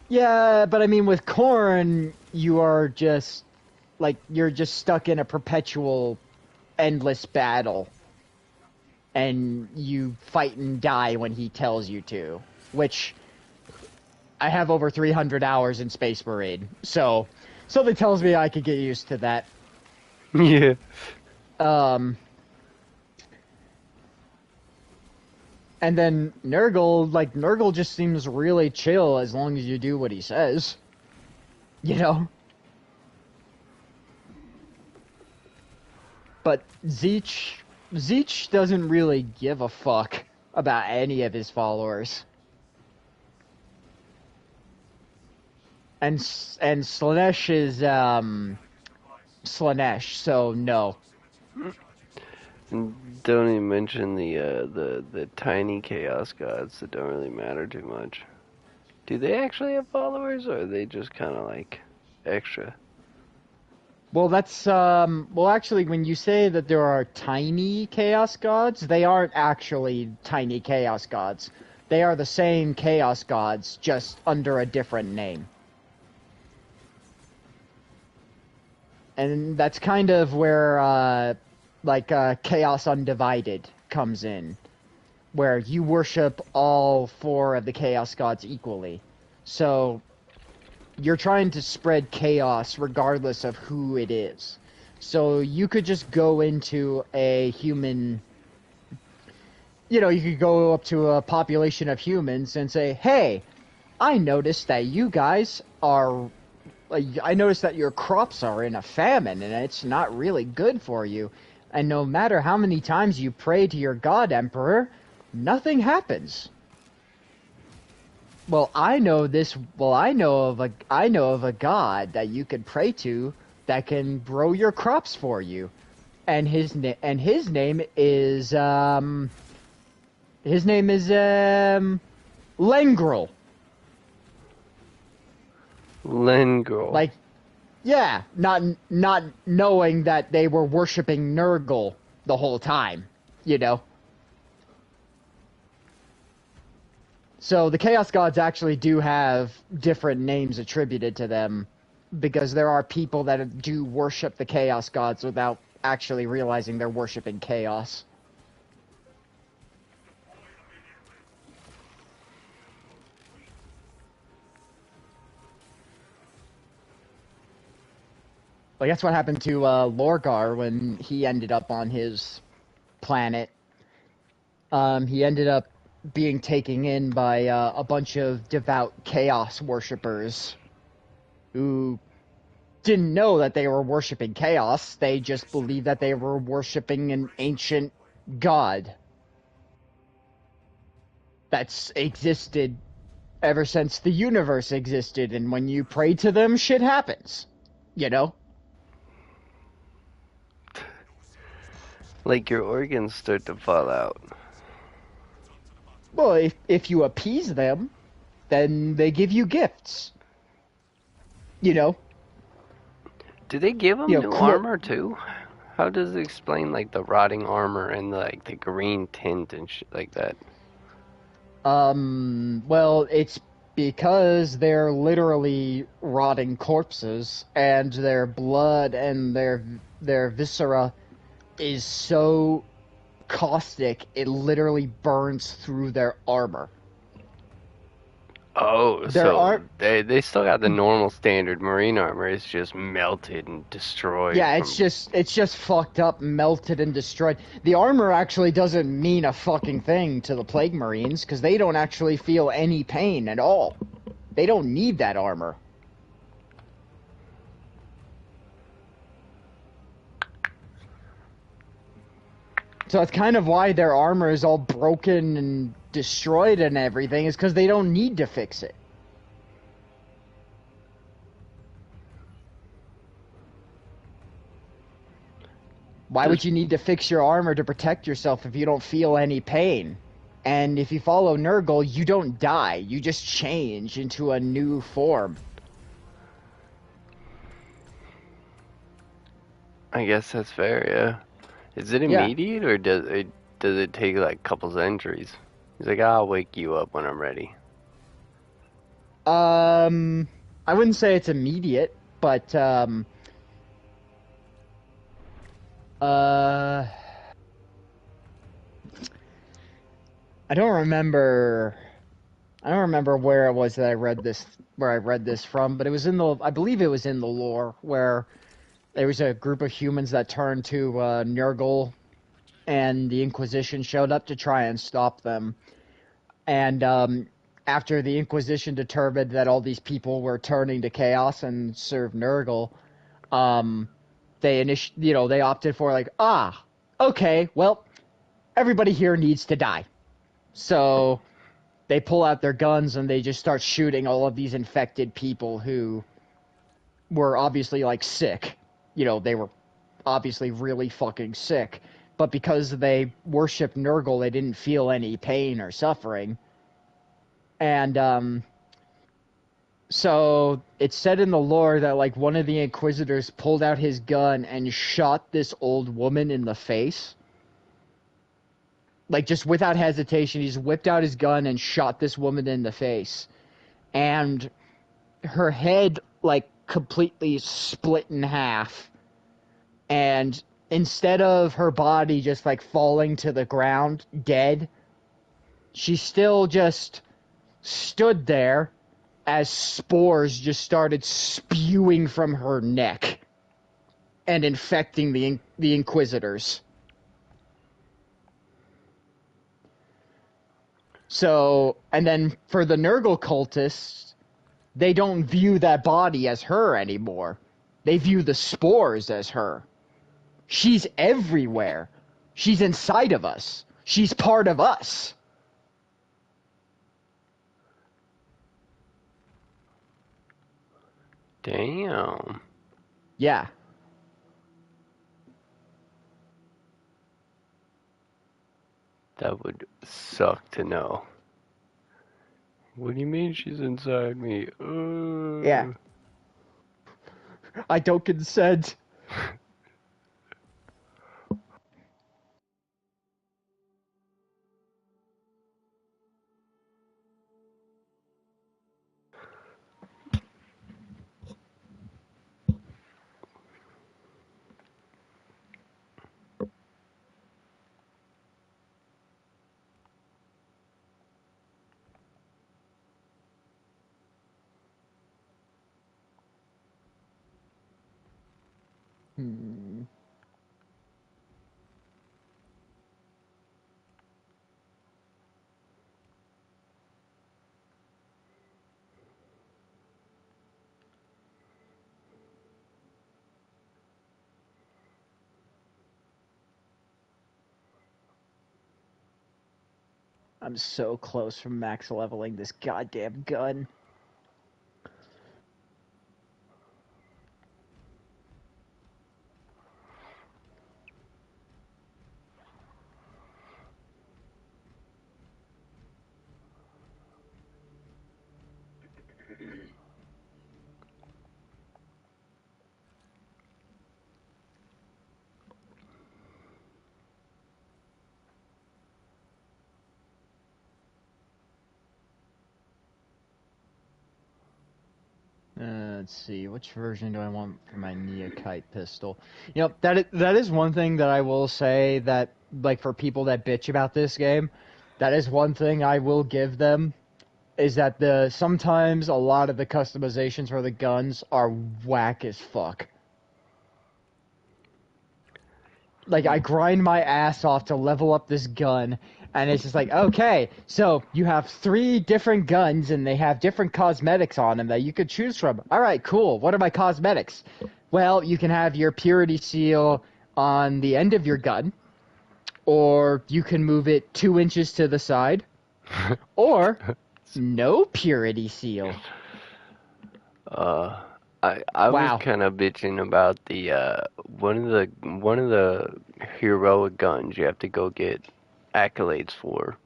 Yeah, but I mean, with Khorne, you are just like you're just stuck in a perpetual, endless battle, and you fight and die when he tells you to. Which I have over 300 hours in Space Marine, so something tells me I could get used to that. Yeah. And then Nurgle just seems really chill as long as you do what he says. You know? But Zeech doesn't really give a fuck about any of his followers. And Slaanesh is, Slaanesh, so no. And don't even mention the tiny chaos gods that don't really matter too much. Do they actually have followers, or are they just kind of like extra? Well, well, actually, when you say that there are tiny chaos gods, they aren't actually tiny chaos gods. They are the same chaos gods, just under a different name. And that's kind of where, Chaos Undivided comes in, where you worship all four of the chaos gods equally. So you're trying to spread chaos regardless of who it is. So you could just go into a human, you could go up to a population of humans and say, hey, I noticed that you guys are, I noticed that your crops are in a famine and it's not really good for you. And no matter how many times you pray to your god emperor, nothing happens. Well, I know of a god that you could pray to that can grow your crops for you, and his name is Lengrel. Lengrel. Like, yeah, not knowing that they were worshiping Nurgle the whole time, you know. So the Chaos Gods actually do have different names attributed to them, because there are people that do worship the Chaos Gods without actually realizing they're worshiping chaos. Like, that's what happened to Lorgar when he ended up on his planet. He ended up being taken in by a bunch of devout chaos worshippers who didn't know that they were worshiping chaos. They just believed that they were worshiping an ancient god that's existed ever since the universe existed, and when you pray to them, shit happens. You know? Like your organs start to fall out. Well, if you appease them, then they give you gifts. You know? Do they give them new armor too? How does it explain like the rotting armor and like the green tint and shit like that? Well, it's because they're literally rotting corpses, and their blood and their viscera is so caustic it literally burns through their armor. Oh, so they still got the normal standard marine armor. It's just melted and destroyed. Yeah, it's just fucked up, melted and destroyed. The armor actually doesn't mean a fucking thing to the Plague Marines, because they don't actually feel any pain at all. They don't need that armor. So that's kind of why their armor is all broken and destroyed and everything, is because they don't need to fix it. Why would you need to fix your armor to protect yourself if you don't feel any pain? And if you follow Nurgle, you don't die. You just change into a new form. I guess that's fair, yeah. Is it immediate, or does it take like a couple centuries? He's like, I'll wake you up when I'm ready. I wouldn't say it's immediate, but Uh, I don't remember. I don't remember where it was that I read this, where I read this from, but it was in the. I believe it was in the lore where there was a group of humans that turned to Nurgle, and the Inquisition showed up to try and stop them. And after the Inquisition determined that all these people were turning to Chaos and serve Nurgle, um, they opted for like, okay, well, everybody here needs to die. So they pull out their guns and they just start shooting all of these infected people who were obviously like sick. They were obviously really fucking sick. But because they worshipped Nurgle, they didn't feel any pain or suffering. And so it's said in the lore that like one of the Inquisitors pulled out his gun and shot this old woman in the face. Like just without hesitation, he just whipped out his gun and shot this woman in the face. And her head like completely split in half. And instead of her body just like falling to the ground dead, she still just stood there as spores just started spewing from her neck and infecting the Inquisitors. So, and then for the Nurgle cultists, they don't view that body as her anymore. They view the spores as her. She's everywhere. She's inside of us. She's part of us. Damn. Yeah. That would suck to know. What do you mean she's inside me? Yeah. I don't consent. Hmm. I'm so close from max leveling this goddamn gun. Let's see, which version do I want for my Neokite pistol? That is one thing that I will say that, like, for people that bitch about this game, that is one thing I will give them, is that sometimes a lot of the customizations for the guns are whack as fuck. Like, I grind my ass off to level up this gun, and it's just like, okay, so you have 3 different guns, and they have different cosmetics on them that you could choose from. Alright, cool. What are my cosmetics? Well, you can have your purity seal on the end of your gun, or you can move it 2 inches to the side, or no purity seal. I was Wow. kind of bitching about the one of the heroic guns you have to go get accolades for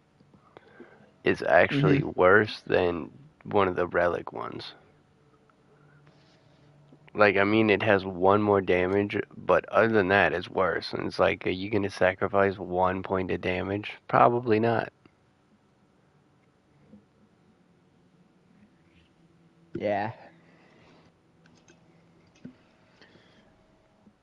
is Hmm. actually worse than one of the relic ones. Like, I mean, it has 1 more damage, but other than that, it's worse. And it's like, are you gonna sacrifice 1 point of damage? Probably not. Yeah.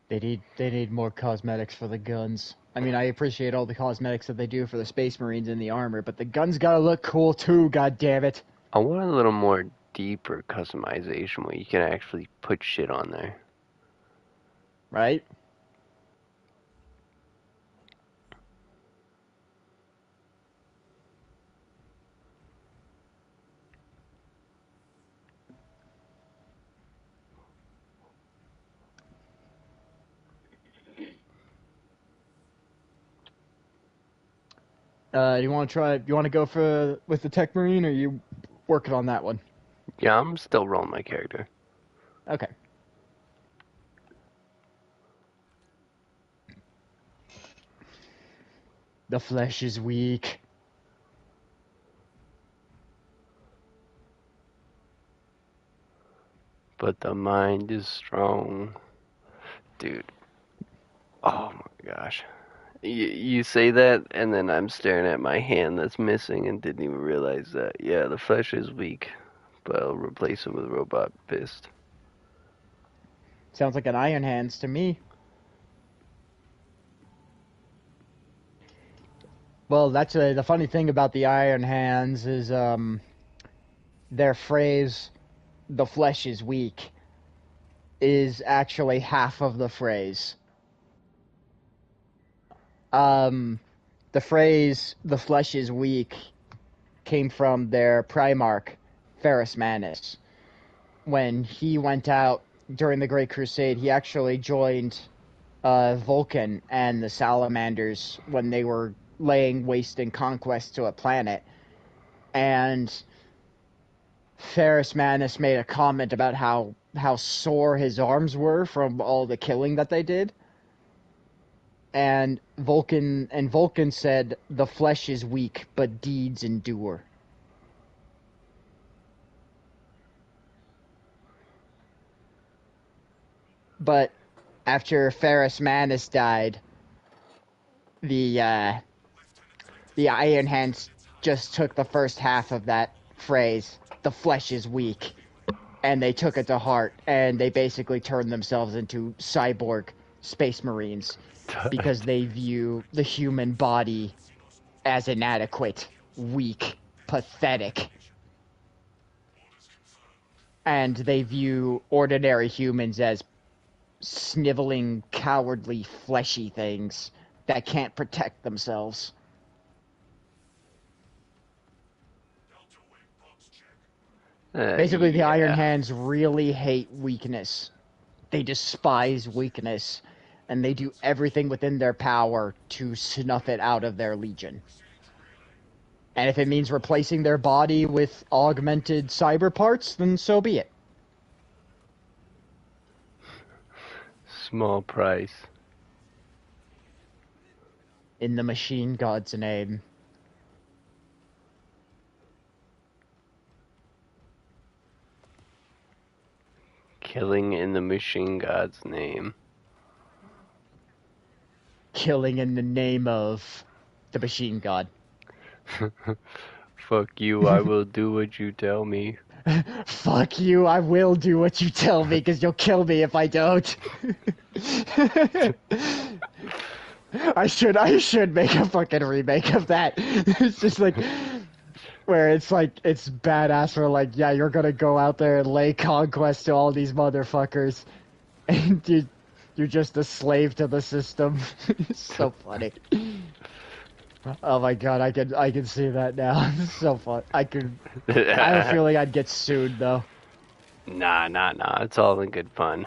They need more cosmetics for the guns. I mean, I appreciate all the cosmetics that they do for the Space Marines and the armor, but the guns gotta look cool too. God damn it! I want a little more deeper customization where you can actually put shit on there. Right? You want to try? You want to go for with the Tech Marine, or you working on that one? Yeah, I'm still rolling my character. Okay. The flesh is weak. But the mind is strong. Dude. Oh my gosh. You say that, and then I'm staring at my hand that's missing and didn't even realize that. Yeah, the flesh is weak, but I'll replace it with a robot fist. Sounds like an Iron Hands to me. Well, that's the funny thing about the Iron Hands is their phrase, "the flesh is weak," is actually half of the phrase. Um, the phrase "the flesh is weak" came from their Primarch, Ferrus Manus. When he went out during the Great Crusade, he actually joined Vulcan and the Salamanders when they were laying waste in conquest to a planet. And Ferrus Manus made a comment about how sore his arms were from all the killing that they did. And Vulcan said, "The flesh is weak, but deeds endure." But after Ferrus Manus died, the Iron Hands just took the first half of that phrase, "the flesh is weak," and they took it to heart, and they basically turned themselves into cyborg Space Marines because they view the human body as inadequate, weak, pathetic. And they view ordinary humans as sniveling, cowardly, fleshy things that can't protect themselves. Basically, the Iron Yeah. Hands really hate weakness. They despise weakness, and they do everything within their power to snuff it out of their legion. And if it means replacing their body with augmented cyber parts, then so be it. Small price. In the machine god's name. Killing in the machine god's name. Killing in the name of the machine god. Fuck you, I will do what you tell me. Fuck you, I will do what you tell me, because you'll kill me if I don't. I should make a fucking remake of that. It's just like, where it's like, it's badass where like, yeah, you're gonna go out there and lay conquest to all these motherfuckers, and you're just a slave to the system. It's so funny. Oh my god, I can see that now. It's so fun. I have a feeling I'd get sued though. Nah, it's all in good fun.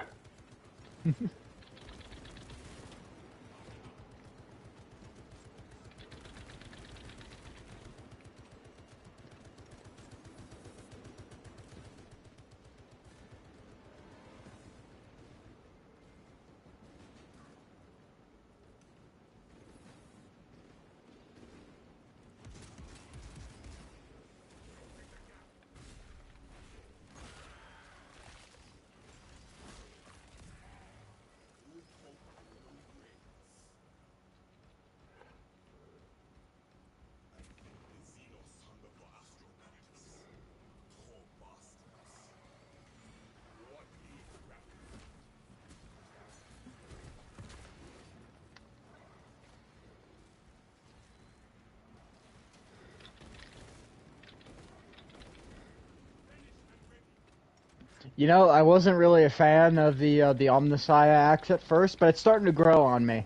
You know, I wasn't really a fan of the Omnissiah axe at first, but it's starting to grow on me.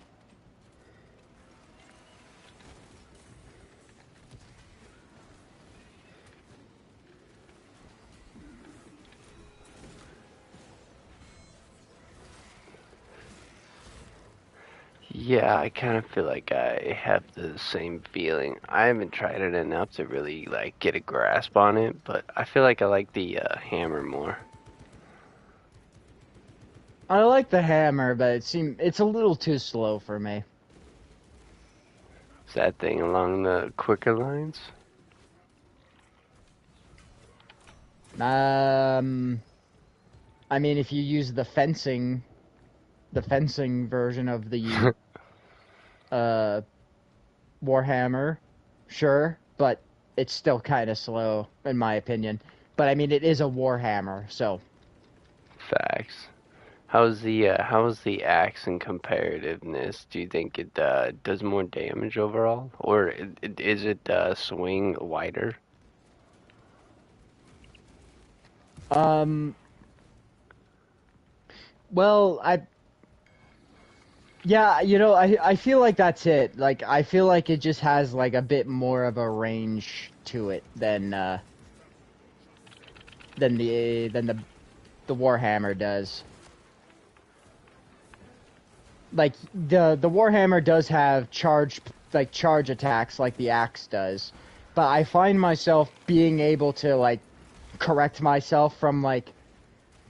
Yeah, I kind of feel like I have the same feeling. I haven't tried it enough to really like get a grasp on it, but I feel like I like the hammer more. I like the hammer, but it's a little too slow for me. Is that thing along the quicker lines? Um, I mean, if you use the fencing version of the uh Warhammer, sure, but it's still kind of slow in my opinion. But I mean, it is a Warhammer, so Facts. How's the axe in comparativeness? Do you think it does more damage overall, or is it swing wider? um, well, yeah, you know, I feel like that's it. Like I feel like it just has like a bit more of a range to it than the Warhammer does. Like the Warhammer does have charge attacks like the axe does, but I find myself being able to like correct myself from like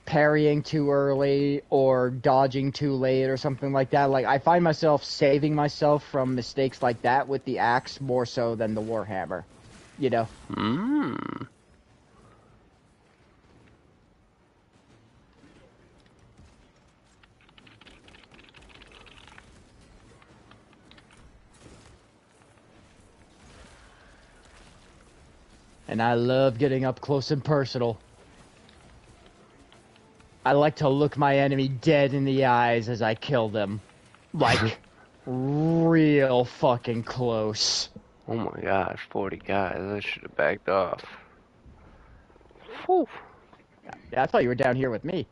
parrying too early or dodging too late or something like that. Like I find myself saving myself from mistakes like that with the axe more so than the Warhammer. You know? Hmm. And I love getting up close and personal. I like to look my enemy dead in the eyes as I kill them. Like, real fucking close. Oh my gosh, 40 guys. I should have backed off. Whew. Yeah, I thought you were down here with me.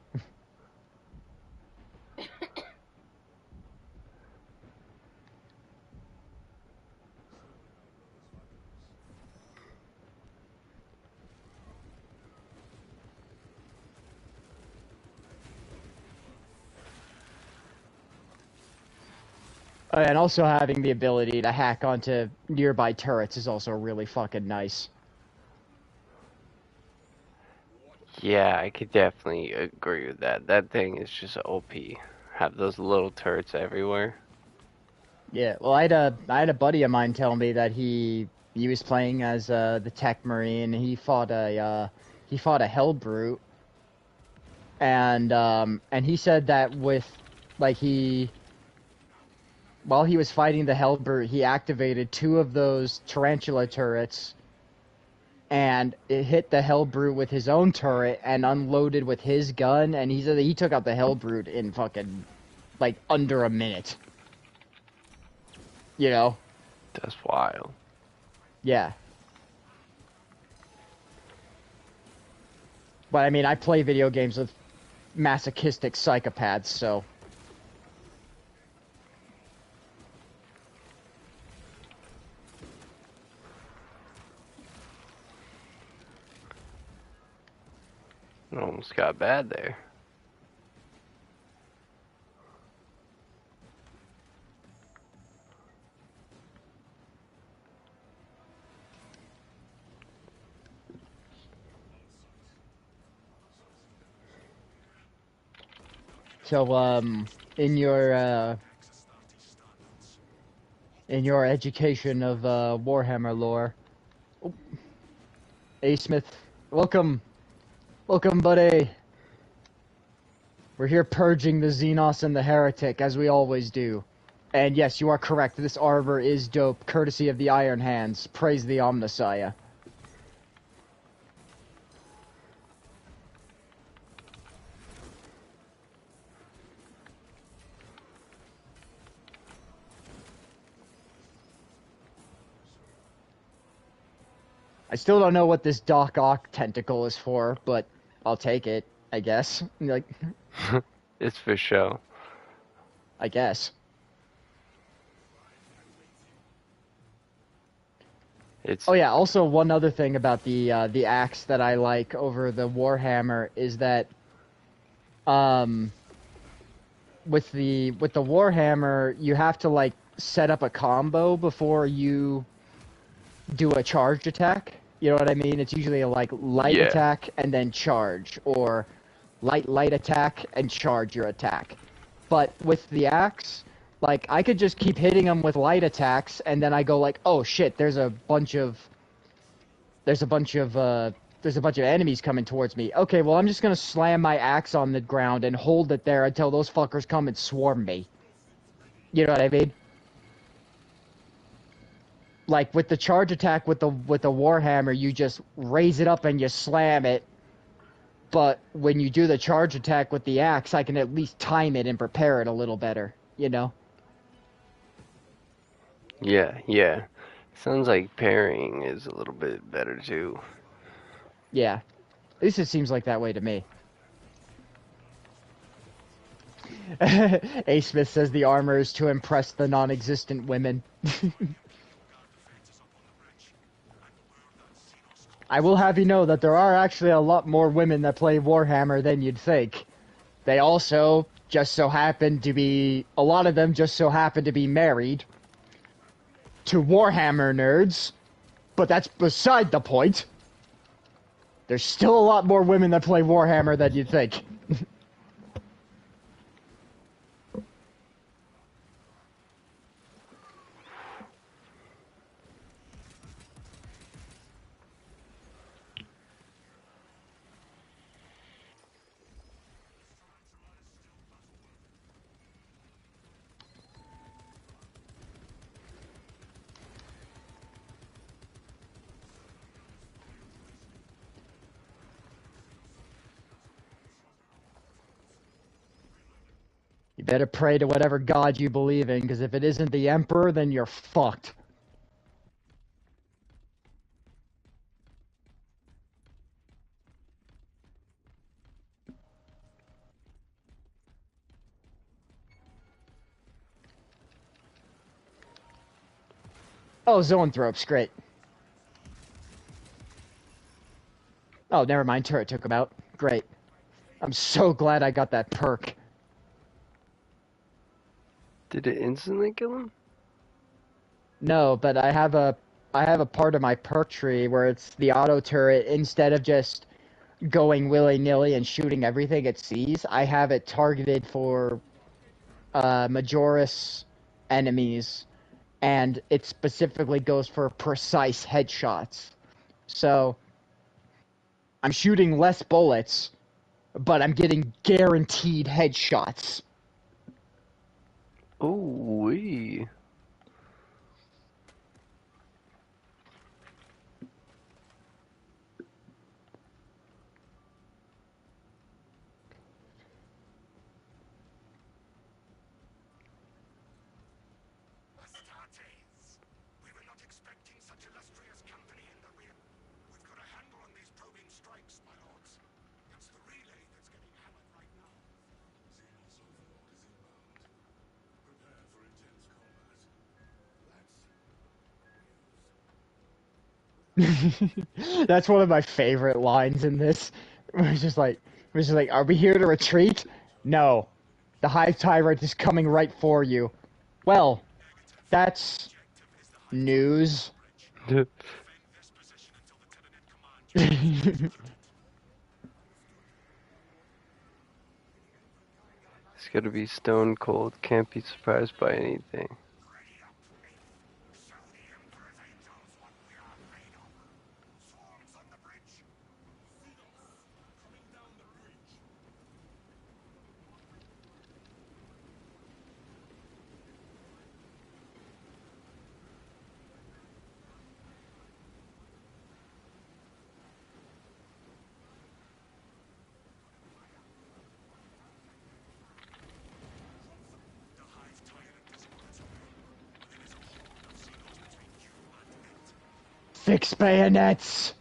And also having the ability to hack onto nearby turrets is also really fucking nice. Yeah, I could definitely agree with that. That thing is just OP. Have those little turrets everywhere. Yeah, well, I had a buddy of mine tell me that he was playing as the Tech Marine. He fought a Hellbrute, and he said that with like he while he was fighting the Hellbrute, he activated two of those tarantula turrets, and it hit the Hellbrute with his own turret and unloaded with his gun. And he said that he took out the Hellbrute in fucking like under a minute. You know? That's wild. Yeah. But I mean, I play video games with masochistic psychopaths, so. It almost got bad there. So, in your education of Warhammer lore, oh, A Smith, welcome, welcome, buddy. We're here purging the Xenos and the Heretic as we always do. And yes, you are correct. This armor is dope, courtesy of the Iron Hands. Praise the Omnissiah. I still don't know what this Doc Ock tentacle is for, but I'll take it. I guess. Like, It's for show. I guess. It's Oh yeah. Also, one other thing about the axe that I like over the Warhammer is that with the Warhammer you have to like set up a combo before you do a charged attack. You know what I mean? It's usually a like light yeah, attack and then charge, or light attack and charge your attack. But with the axe, like I could just keep hitting them with light attacks, and then I go like, oh shit, there's a bunch of there's a bunch of enemies coming towards me. Okay, well I'm just gonna slam my axe on the ground and hold it there until those fuckers come and swarm me. You know what I mean? Like with the charge attack with the Warhammer, you just raise it up and you slam it. But when you do the charge attack with the axe, I can at least time it and prepare it a little better, you know? yeah. Sounds like parrying is a little bit better too. Yeah. At least it seems like that way to me. A. Smith says the armor is to impress the non-existent women. I will have you know that there are actually a lot more women that play Warhammer than you'd think. They also just so happen to be, a lot of them just so happen to be married to Warhammer nerds, but that's beside the point. There's still a lot more women that play Warhammer than you'd think. You better pray to whatever god you believe in, because if it isn't the Emperor, then you're fucked. Oh, Zoanthropes, great. Oh, never mind, turret took him out. Great. I'm so glad I got that perk. Did it instantly kill him? No, but I have a part of my perk tree where it's the auto turret. Instead of just going willy-nilly and shooting everything it sees, I have it targeted for Majoris enemies, and it specifically goes for precise headshots. So I'm shooting less bullets, but I'm getting guaranteed headshots. Ooh wee. Astartes! We were not expecting such illustrious company in the rear. We've got a handle on these probing strikes, my lords. It's the relay that's getting hammered right now. Xenos Overlord is inbound. Prepare for intense combat. That's one of my favorite lines in this. It was just like, are we here to retreat? No. The Hive Tyrant is coming right for you. Well, that's news. Defend this position until the Tyranid command. It's gotta be stone cold. Can't be surprised by anything. Ready up, mate. Show the Emperor's angels what we are made of. Swarms on the bridge. Xenos coming down the bridge. The Hive Tyrant is on its way. There is a horde of Xenos between you and it. Fix bayonets!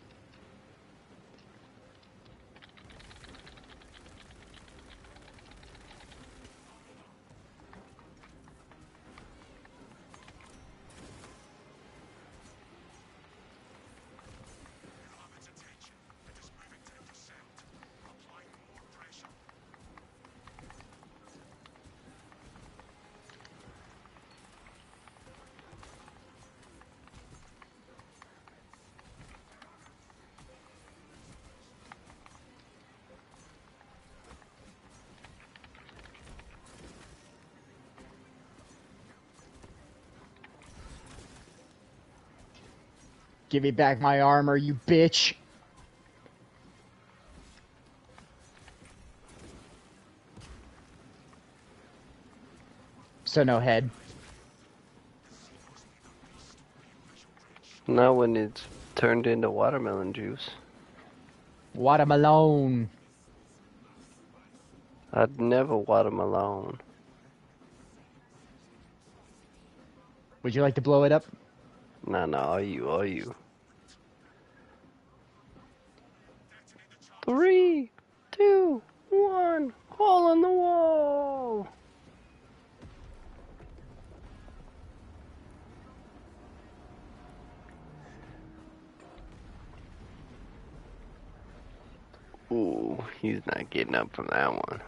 Give me back my armor, you bitch. So no head. Not when it's turned into watermelon juice. Watermelon. I'd never watermelon. Would you like to blow it up? Nah, are you? 3, 2, 1, hole in the wall! Ooh, he's not getting up from that one.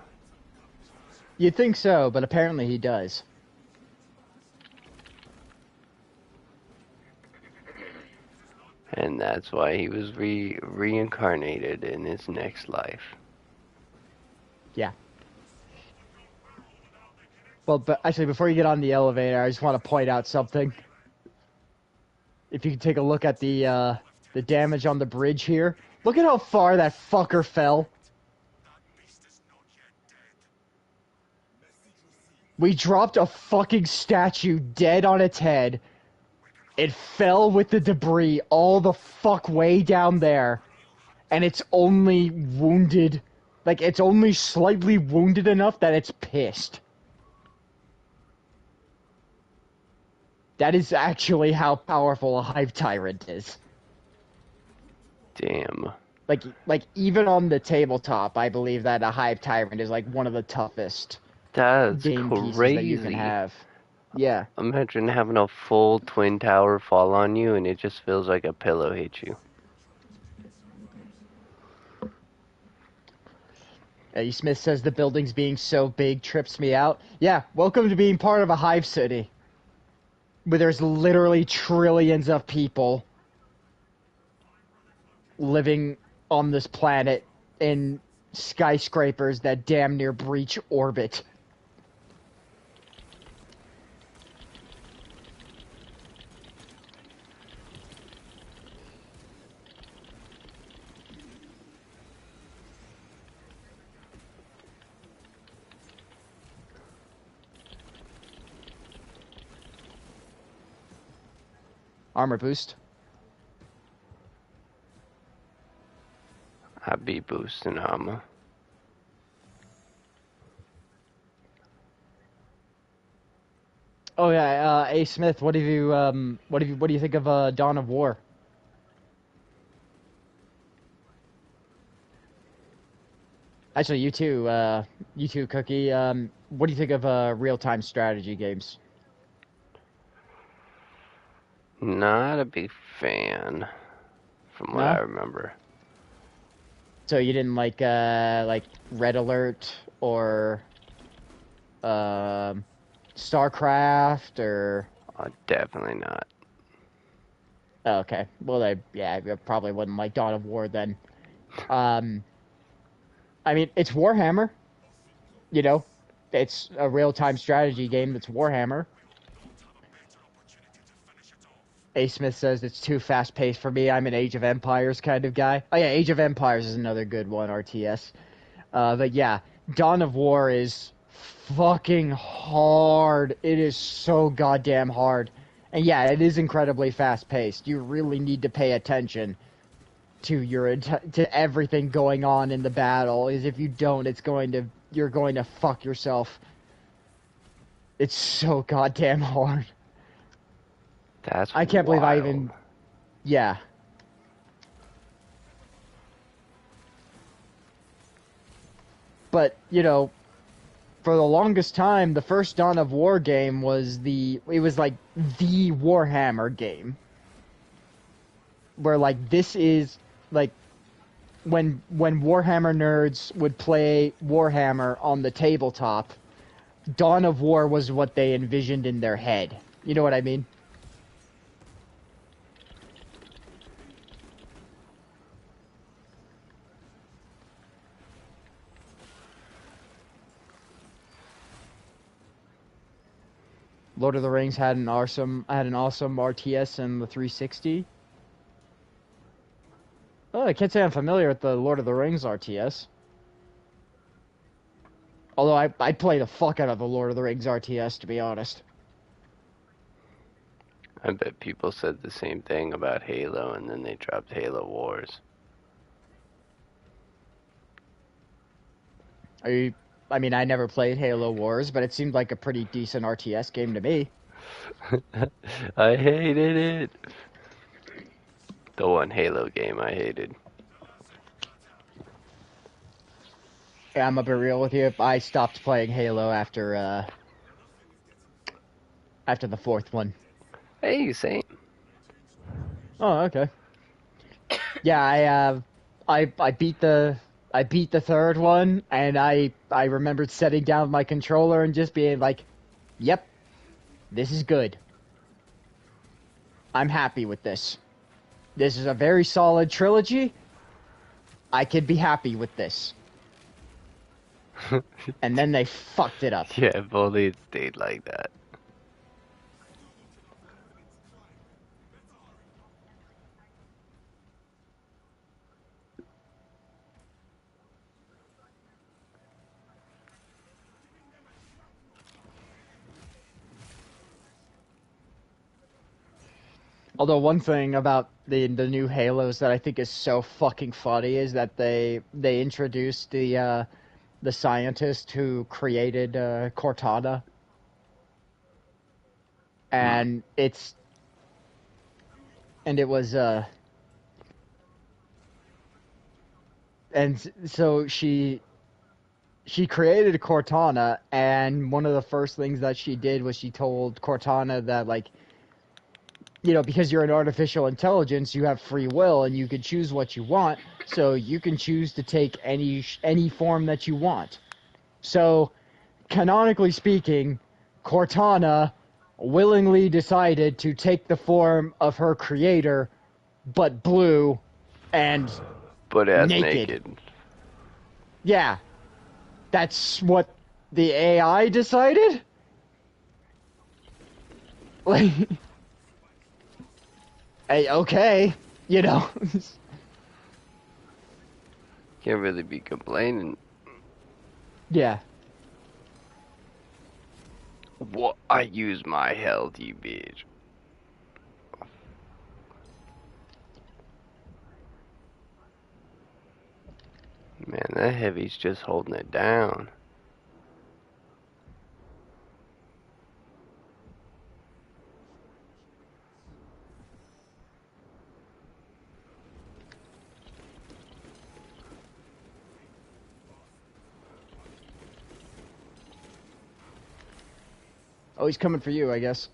You'd think so, but apparently he does. And that's why he was reincarnated in his next life. Yeah. Well, but actually, before you get on the elevator, I just want to point out something. If you can take a look at the damage on the bridge here. Look at how far that fucker fell. We dropped a fucking statue dead on its head. It fell with the debris all the fuck way down there. And it's only wounded. Like, it's only slightly wounded enough that it's pissed. That is actually how powerful a Hive Tyrant is. Damn. Like even on the tabletop, I believe that a Hive Tyrant is like one of the toughest That's game pieces crazy. that you can have. Yeah. Imagine having a full twin tower fall on you and it just feels like a pillow hit you. Eddie Smith says the buildings being so big trips me out. Yeah, welcome to being part of a Hive City. Where there's literally trillions of people living on this planet in skyscrapers that damn near breach orbit. Armor boost. I'd be boosting armor. Oh yeah, A. Smith, what do you think of Dawn of War? Actually, you too, Cookie. What do you think of real-time strategy games? Not a big fan, from what No? I remember. So you didn't like Red Alert or StarCraft or? Definitely not. Oh, okay. Well, you probably wouldn't like Dawn of War then. I mean, it's Warhammer. You know, it's a real-time strategy game that's Warhammer. A. Smith says it's too fast-paced for me. I'm an Age of Empires kind of guy. Oh yeah, Age of Empires is another good one, RTS. But yeah, Dawn of War is fucking hard. It is so goddamn hard. And yeah, it is incredibly fast-paced. You really need to pay attention to to everything going on in the battle. Is if you don't, you're going to fuck yourself. It's so goddamn hard. I can't believe I even... Yeah. But, you know, for the longest time, the first Dawn of War game was like the Warhammer game. Where, like, this is, like, when Warhammer nerds would play Warhammer on the tabletop, Dawn of War was what they envisioned in their head. You know what I mean? Lord of the Rings had an awesome RTS in the 360. Oh, I can't say I'm familiar with the Lord of the Rings RTS. Although I play the fuck out of the Lord of the Rings RTS, to be honest. I bet people said the same thing about Halo, and then they dropped Halo Wars. I mean, I never played Halo Wars, but it seemed like a pretty decent RTS game to me. I hated it. The one Halo game I hated. Yeah, I'm gonna be real with you. I stopped playing Halo after the fourth one. Hey, same. Oh, okay. Yeah, I beat the third one, and I remembered setting down my controller and just being like, "Yep, this is good. I'm happy with this. This is a very solid trilogy. I could be happy with this." And then they fucked it up. Yeah, if only it stayed like that. Although one thing about the new Halos that I think is so fucking funny is that they introduced the scientist who created Cortana, and it was and so she created Cortana, and one of the first things that she did was she told Cortana that, like, you know, because you're an artificial intelligence, you have free will and you can choose what you want, so you can choose to take any form that you want. So, canonically speaking, Cortana willingly decided to take the form of her creator, but blue and But as naked. naked. Yeah. That's what the AI decided? Like, hey, okay, you know. Can't really be complaining. Yeah. What? I use my health, you bitch. Man, that heavy's just holding it down. Oh, he's coming for you, I guess.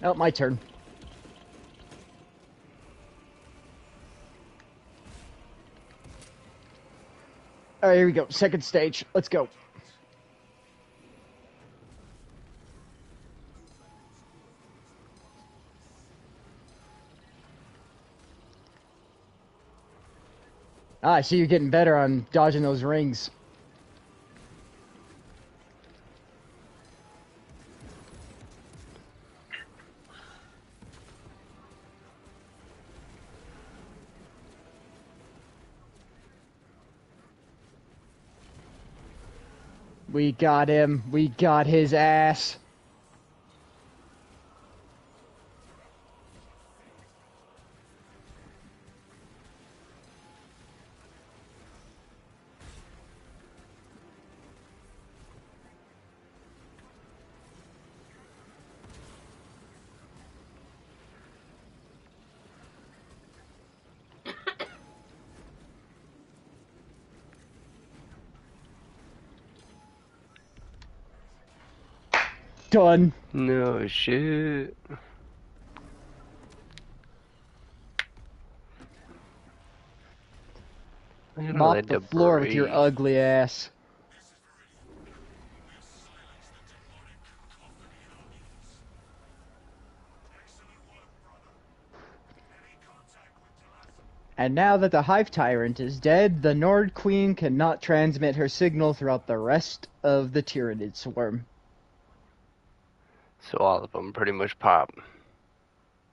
Oh, my turn. Alright, here we go. Second stage. Let's go. Ah, I see you're getting better on dodging those rings. We got him. We got his ass. Done. No shit. Look at all Mop that the floor with your debris. ugly ass. And now that the Hive Tyrant is dead, the Nord Queen cannot transmit her signal throughout the rest of the Tyranid swarm. So all of them pretty much pop.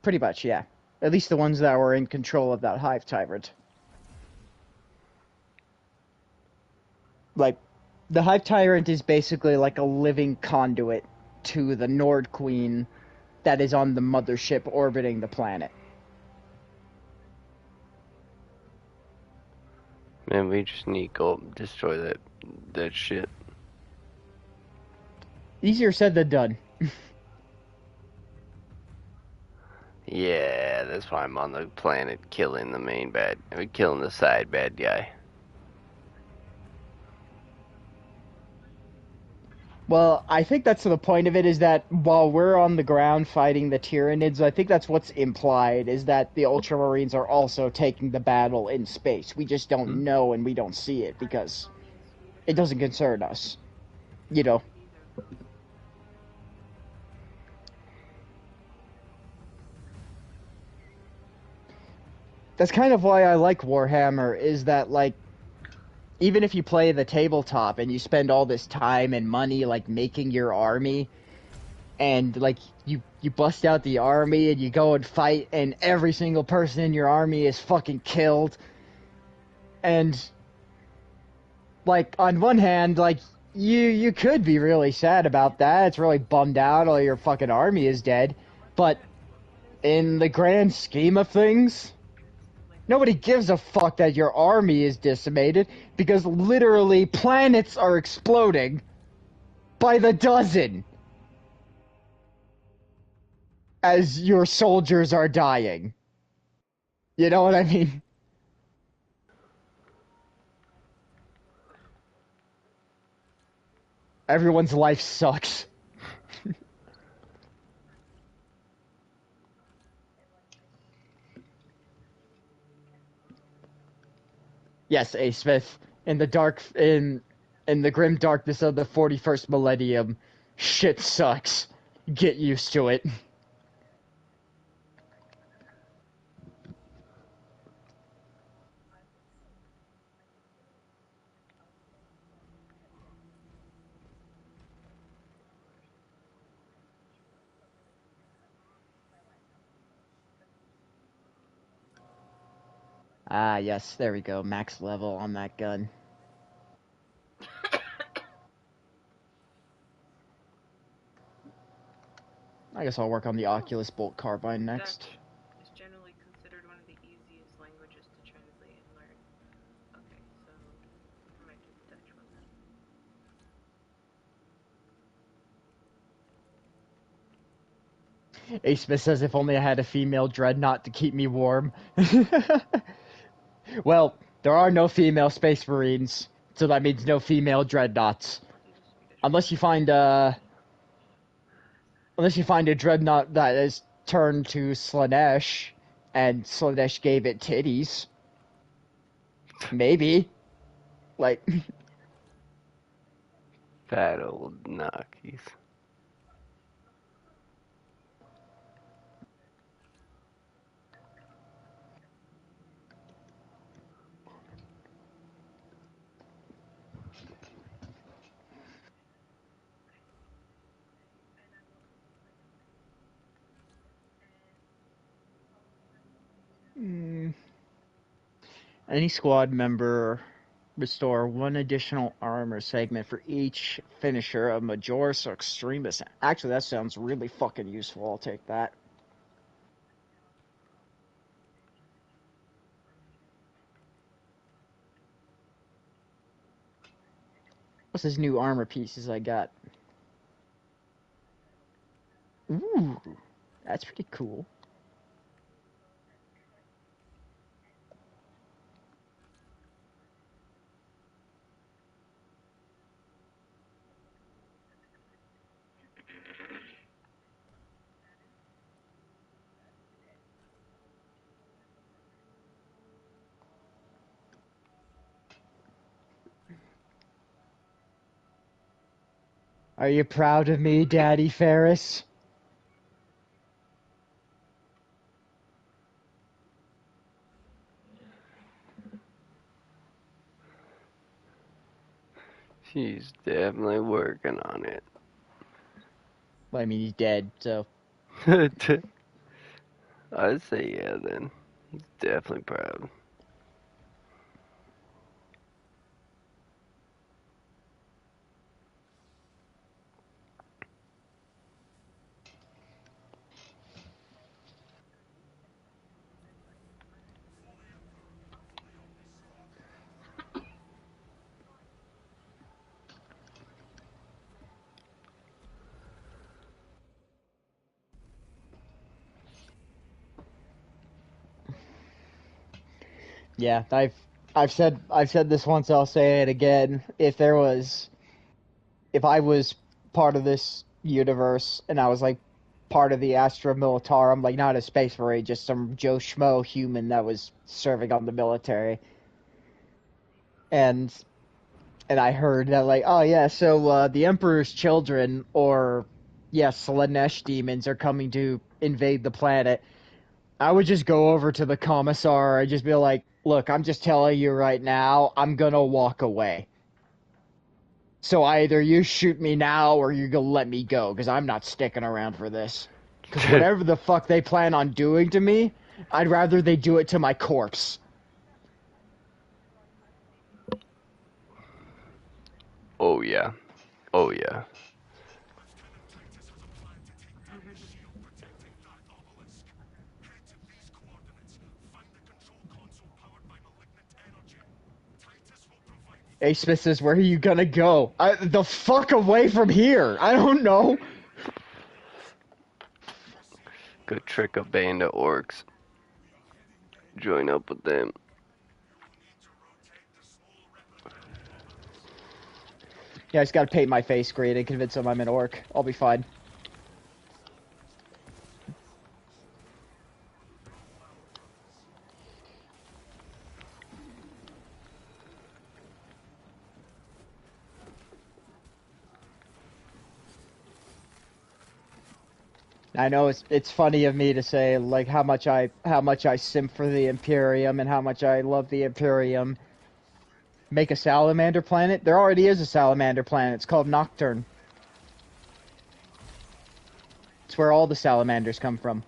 Pretty much, yeah. At least the ones that were in control of that Hive Tyrant. Like, the Hive Tyrant is basically like a living conduit to the Nord Queen that is on the mothership orbiting the planet. Man, we just need to go destroy that shit. Easier said than done. Yeah, that's why I'm on the planet killing the main bad, killing the side bad guy. Well, I think that's the point of it, is that while we're on the ground fighting the Tyranids, I think that's what's implied, is that the Ultramarines are also taking the battle in space. We just don't know and we don't see it because it doesn't concern us. You know. That's kind of why I like Warhammer, is that, like, even if you play the tabletop and you spend all this time and money, like, making your army, and, like, you bust out the army and you go and fight, and every single person in your army is fucking killed, and, like, on one hand, like, you could be really sad about that. It's really bummed out all your fucking army is dead, but in the grand scheme of things, nobody gives a fuck that your army is decimated, because literally planets are exploding by the dozen as your soldiers are dying. You know what I mean? Everyone's life sucks. Yes, A. Smith, in the grim darkness of the 41st millennium, shit sucks. Get used to it. Ah, yes, there we go. Max level on that gun. I guess I'll work on the Oculus Bolt Carbine next. Dutch is generally considered one of the easiest languages to translate and learn. Okay, so I might do the Dutch one then. A. Smith says, if only I had a female dreadnought to keep me warm. Well, there are no female Space Marines, so that means no female dreadnoughts. Unless you find a dreadnought that is turned to Slanesh, and Slanesh gave it titties. Maybe. Like, Fat old Nockies. any squad member restore one additional armor segment for each finisher of Majoris or Extremis. Actually, that sounds really fucking useful. I'll take that. What's this new armor pieces I got? Ooh, that's pretty cool. Are you proud of me, Daddy Ferris? She's definitely working on it. Well, I mean, he's dead, so. I'd say yeah then. He's definitely proud. Yeah, I've said this once, I'll say it again. If I was part of this universe and I was like part of the Astra Militarum, like not a space marine, just some Joe Schmo human that was serving on the military, and I heard that like, oh yeah, so the Emperor's children, or yes, Slanesh demons are coming to invade the planet. I would just go over to the commissar and just be like, look, I'm just telling you right now, I'm gonna walk away. So either you shoot me now or you're gonna let me go, because I'm not sticking around for this. Because whatever the fuck they plan on doing to me, I'd rather they do it to my corpse. Oh yeah. Oh yeah. Titus has a plan to take down the shield protecting that obelisk. Head to these coordinates. Find the control console powered by malignant energy. Titus will provide A. Smith says, where are you gonna go? The fuck away from here! I don't know! Go trick a band of orcs. Join up with them. Yeah, I just gotta paint my face green and convince them I'm an orc. I'll be fine. I know it's funny of me to say like how much I simp for the Imperium and how much I love the Imperium. Make a salamander planet? There already is a salamander planet. It's called Nocturne. It's where all the salamanders come from.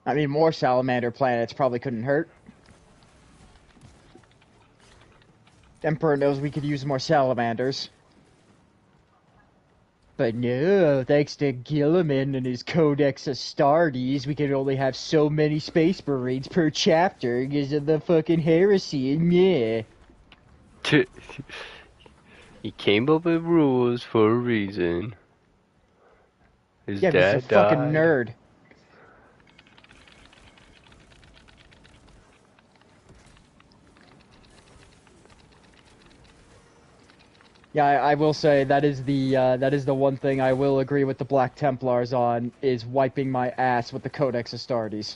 I mean, more salamander planets probably couldn't hurt. Emperor knows we could use more salamanders. But no, thanks to Gilliman and his Codex Astartes, we can only have so many Space Marines per chapter because of the fucking heresy, and yeah. He came up with rules for a reason. His Yeah, he's a dad fucking died. nerd. Yeah, I will say that is the one thing I will agree with the Black Templars on, is wiping my ass with the Codex Astartes.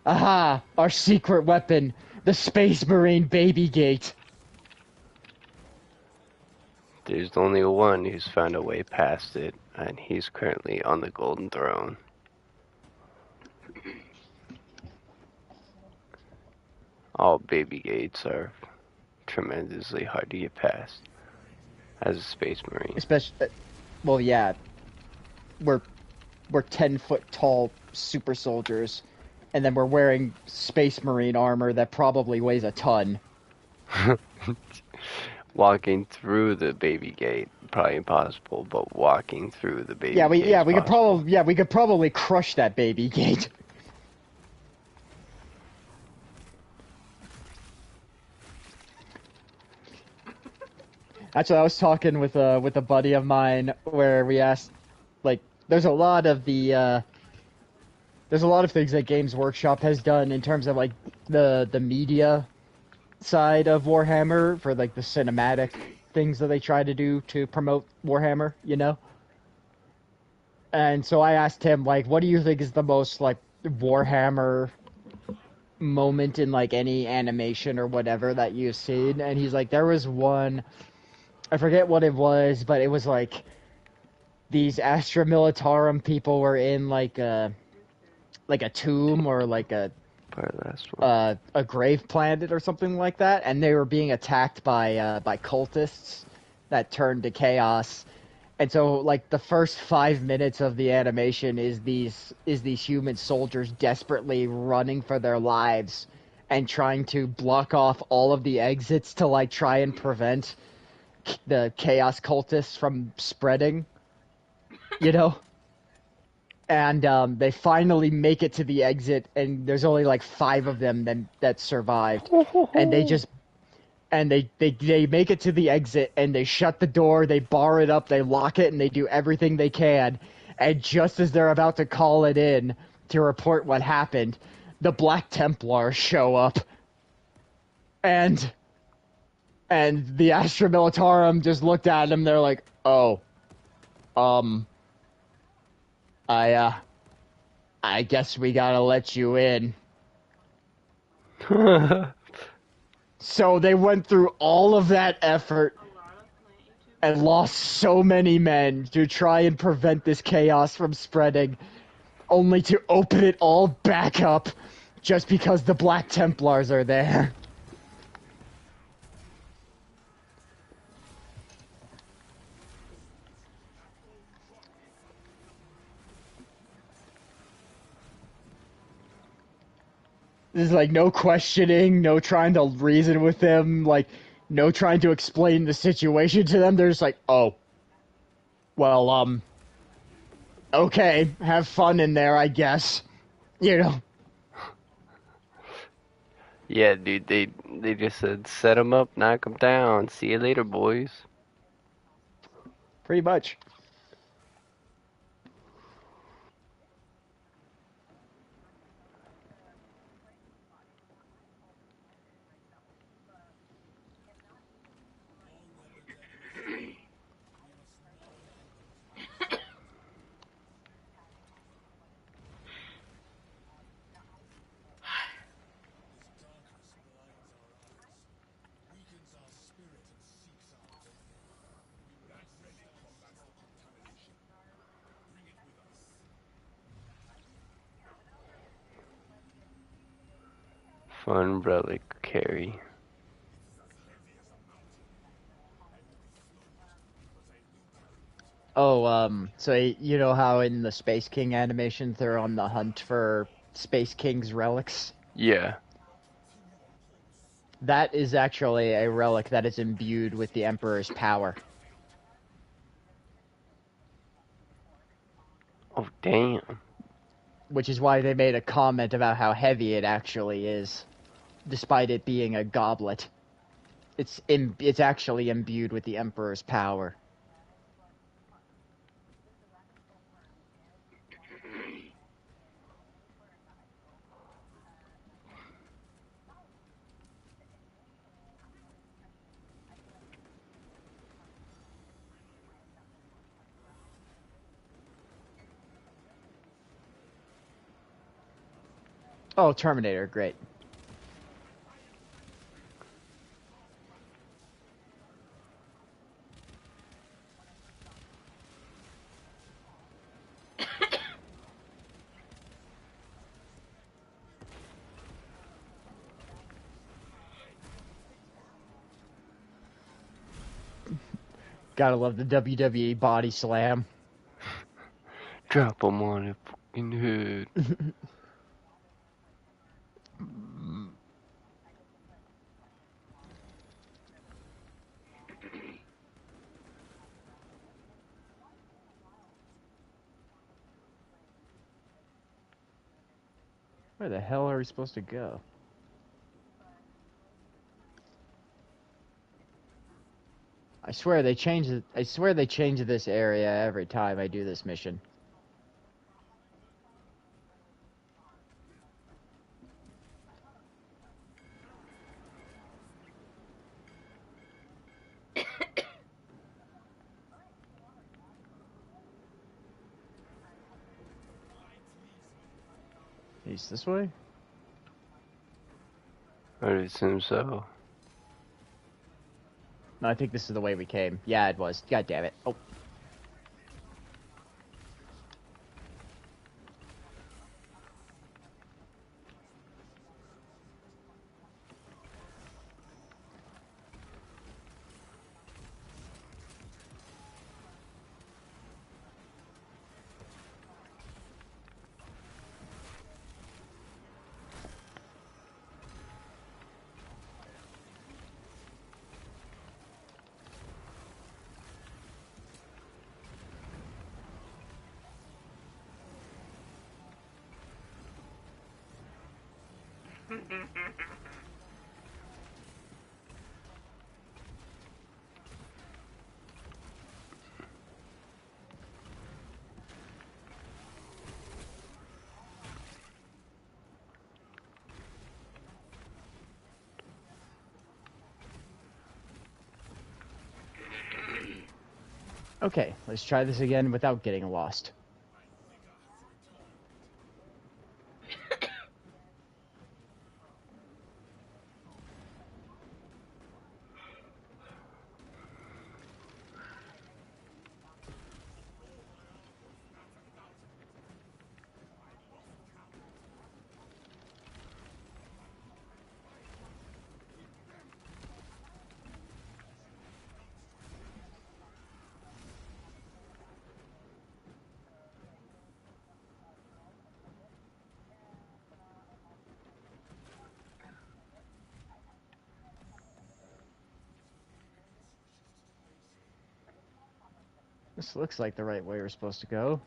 Aha! Our secret weapon, the Space Marine Baby Gate. There's only one who's found a way past it, and he's currently on the Golden Throne. All baby gates are tremendously hard to get past as a Space Marine. Especially, well, yeah, we're 10-foot tall super soldiers, and then we're wearing Space Marine armor that probably weighs a ton. Walking through the baby gate, probably impossible, but walking through the baby gate we could probably crush that baby gate. Actually, I was talking with a buddy of mine where we asked, like, there's a lot of things that Games Workshop has done in terms of like the media side of Warhammer, for like the cinematic things that they try to do to promote Warhammer, you know? And so I asked him, like, what do you think is the most, like, Warhammer moment in, like, any animation or whatever that you've seen? And he's like, there was one, I forget what it was, but it was, like, these Astra Militarum people were in, like a tomb or, like, Part of the last one. a grave planet or something like that, and they were being attacked by cultists that turned to chaos. And so, like, the first 5 minutes of the animation is these human soldiers desperately running for their lives and trying to block off all of the exits to, like, try and prevent the chaos cultists from spreading, you know. And they finally make it to the exit, and there's only like 5 of them that survived, and they make it to the exit, and they shut the door, they bar it up, they lock it, and they do everything they can. And just as they're about to call it in to report what happened, the Black Templars show up, and the Astra Militarum just looked at them. They're like, "Oh, um, I guess we gotta let you in." So they went through all of that effort and lost so many men to try and prevent this chaos from spreading, only to open it all back up just because the Black Templars are there. There's like no questioning, no trying to reason with them, like no trying to explain the situation to them. They're just like, "Oh, well, okay, have fun in there, I guess." You know, Yeah, dude, they just said set 'em up, knock 'em down. See you later, boys. pretty much. Fun relic carry. Oh, so you know how in the Space King animations they're on the hunt for Space King's relics? Yeah. That is actually a relic that is imbued with the Emperor's power. Oh, damn. Which is why they made a comment about how heavy it actually is, despite it being a goblet. It's actually imbued with the Emperor's power. Oh, Terminator, great. Gotta love the WWE body slam. Drop 'em on a fucking head. Where the hell are we supposed to go? I swear they change it. I swear they change this area every time I do this mission. East this way? I would assume so. No, I think this is the way we came. Yeah, it was. God damn it. Oh. Okay, let's try this again without getting lost. This looks like the right way we're supposed to go.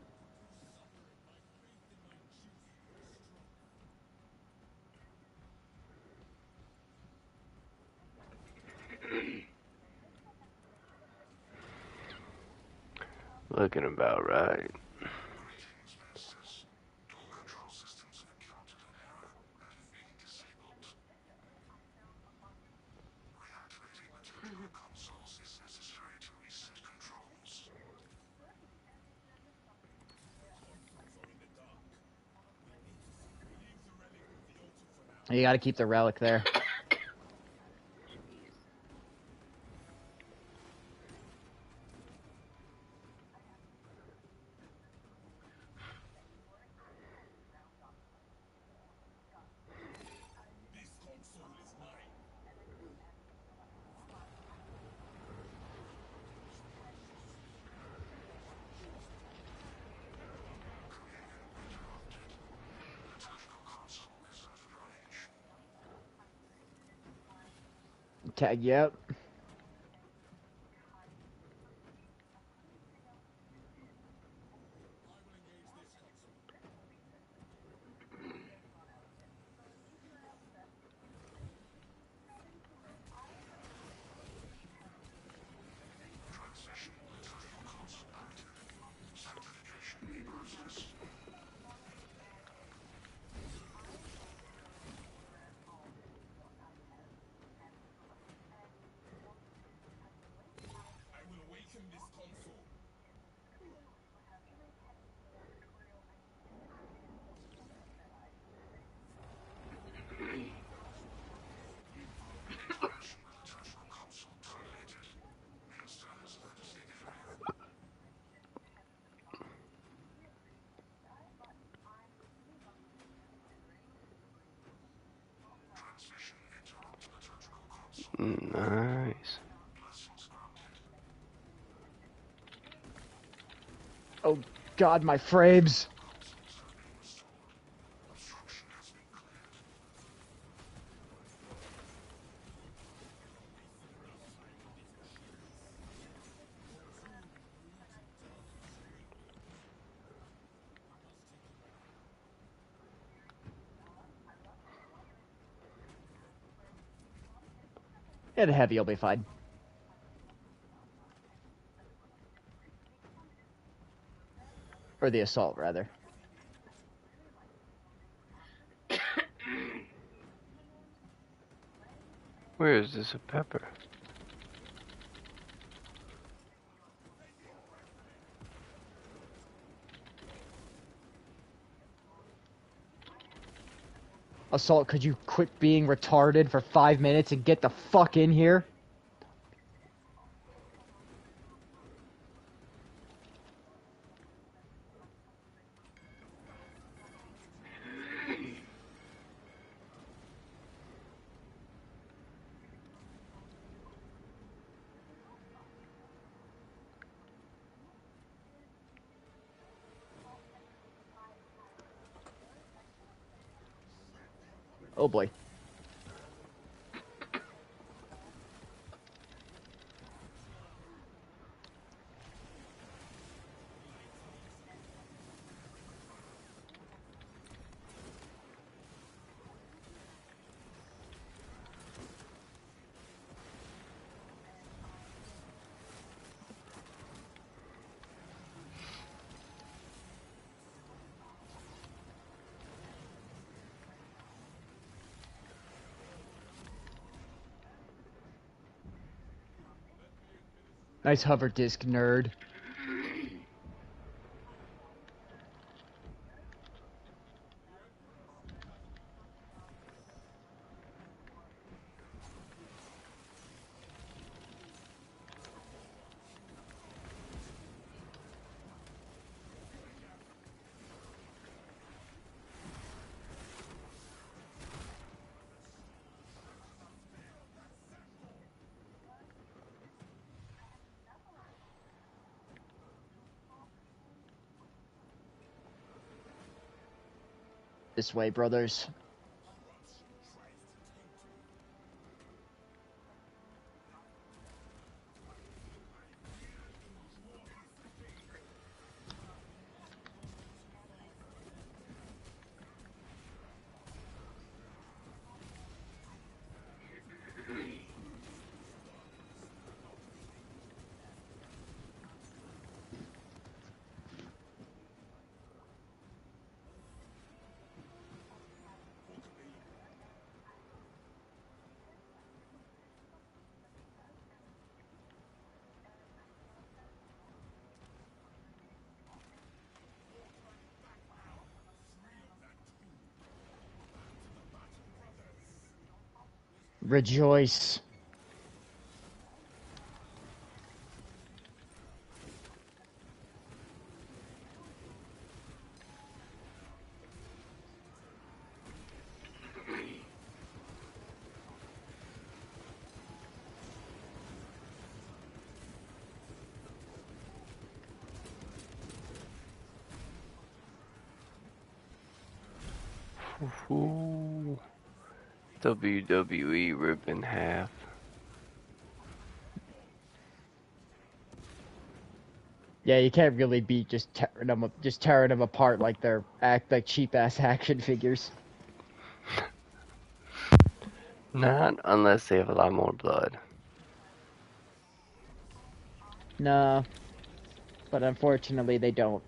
Looking about right. Greetings, Masters. All control systems have encountered an error and have been disabled. Reactivating the terminal consoles is necessary to reset controls. You gotta keep the relic there. The tactical console is out of range. Tag you out. Transition to tactical console active. Sanctification in process. Integration with the tactical console terminated. Master has left state frame. Transmission internal to the tactical console. Nice. Blessings granted. Oh god, my frames. Consoles have been restored. Obstruction has been cleared. Yeah, the heavy will be fine. Or the assault, rather. Where is this a pepper? Assault, could you quit being retarded for 5 minutes and get the fuck in here? Oh boy. Nice hover disc, nerd. This way, brothers. Rejoice. Ooh. WWE rip in half. Yeah, you can't really beat just tearing them apart like they're like cheap ass action figures. Not unless they have a lot more blood. No, but unfortunately they don't.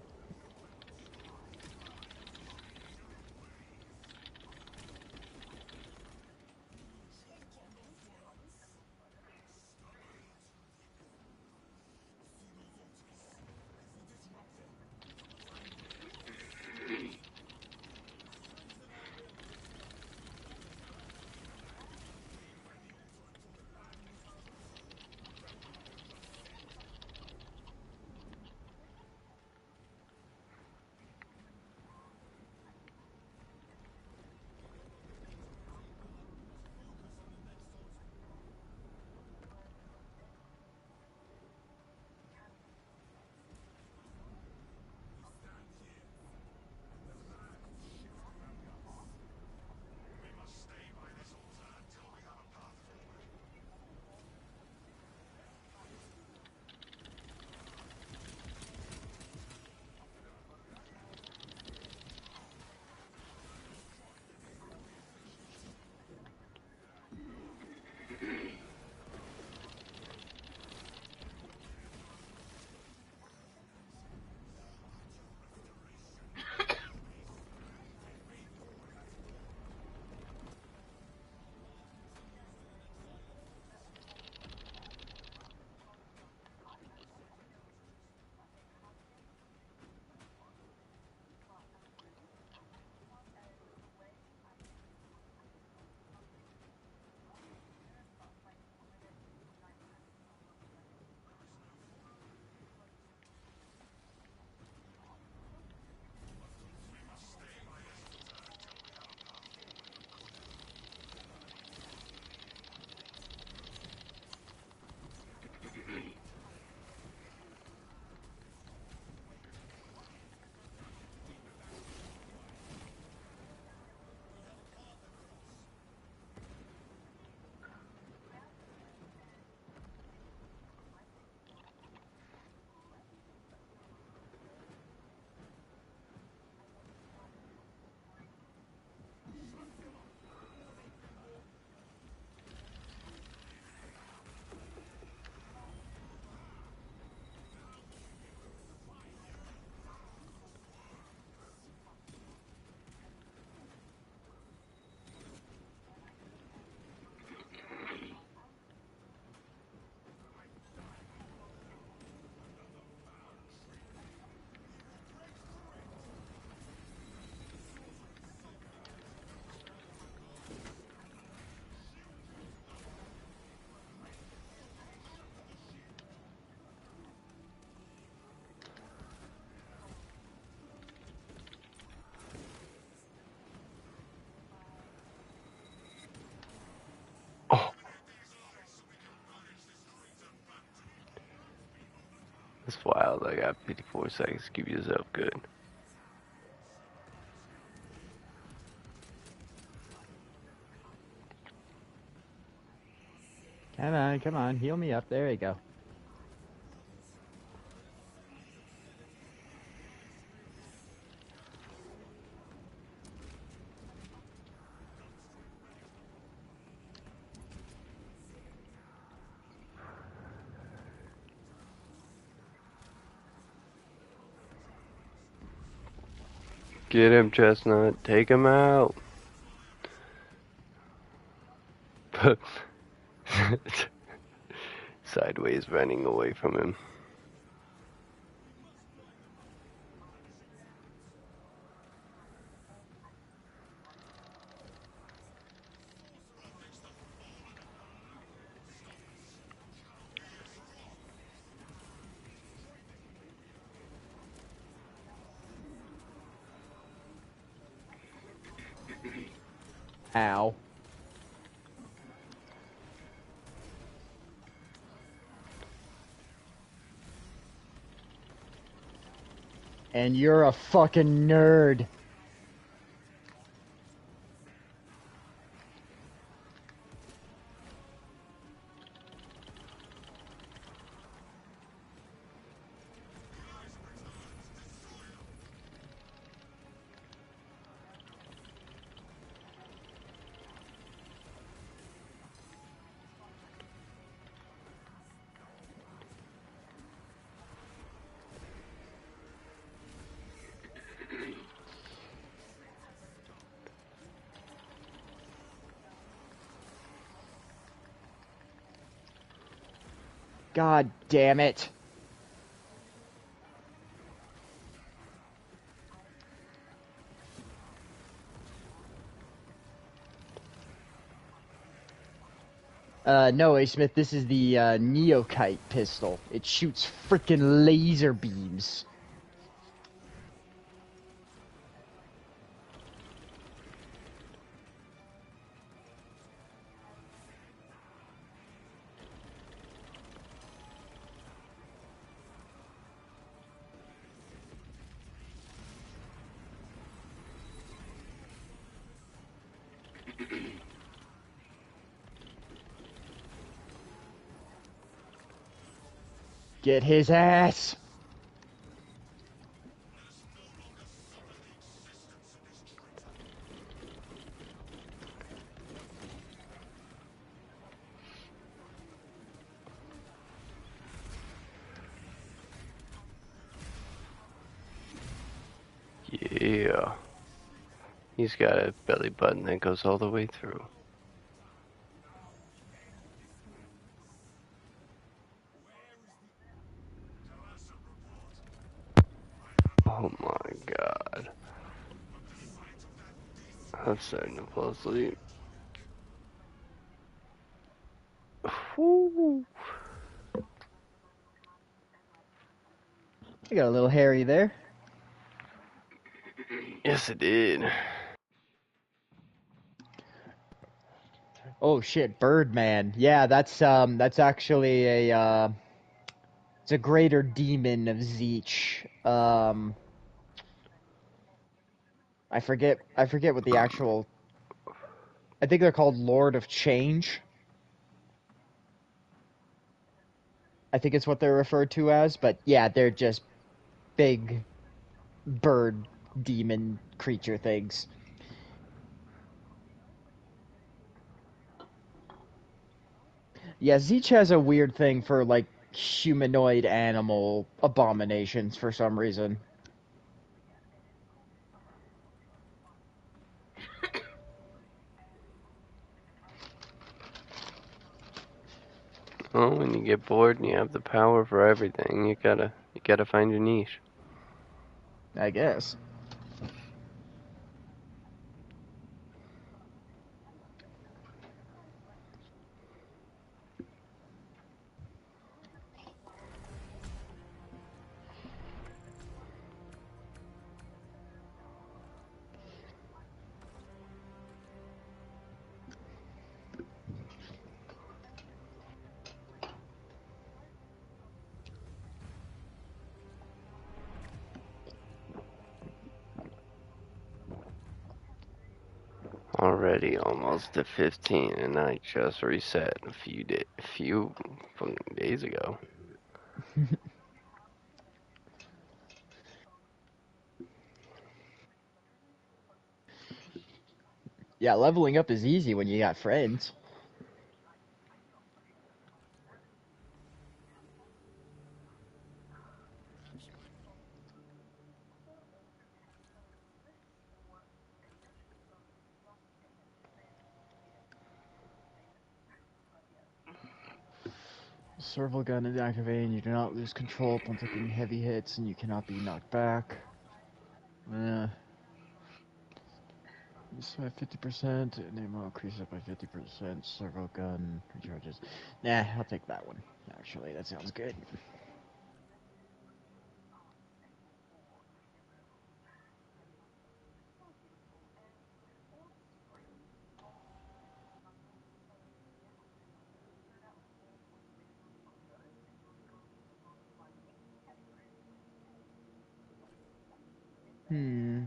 That's wild. I got 54 seconds. Keep yourself good. Come on, heal me up. There you go. Get him, Chestnut. Take him out. Sideways running away from him. Ow. And you're a fucking nerd. God damn it. No, A. Smith, this is the Neokite pistol. It shoots freaking laser beams. Get his ass! Yeah. He's got a belly button that goes all the way through. Oh my god. I'm starting to fall asleep. Whew. I got a little hairy there. Yes, it did. Oh shit, Birdman. Yeah, that's actually it's a greater demon of Zeech. I forget what the actual, I think they're called Lord of Change. I think it's what they're referred to as, but yeah, they're just big bird demon creature things. Yeah, Zeech has a weird thing for like humanoid animal abominations for some reason. Well, when you get bored and you have the power for everything, you gotta find your niche. I guess. Already almost to 15, and I just reset a few fucking days ago. Yeah, leveling up is easy when you got friends. Serval gun is activated. You do not lose control upon taking heavy hits, and you cannot be knocked back. Uh, this 50%, and ammo increases by 50%. Servo gun recharges. Nah, I'll take that one. Actually, that sounds good. Hmm.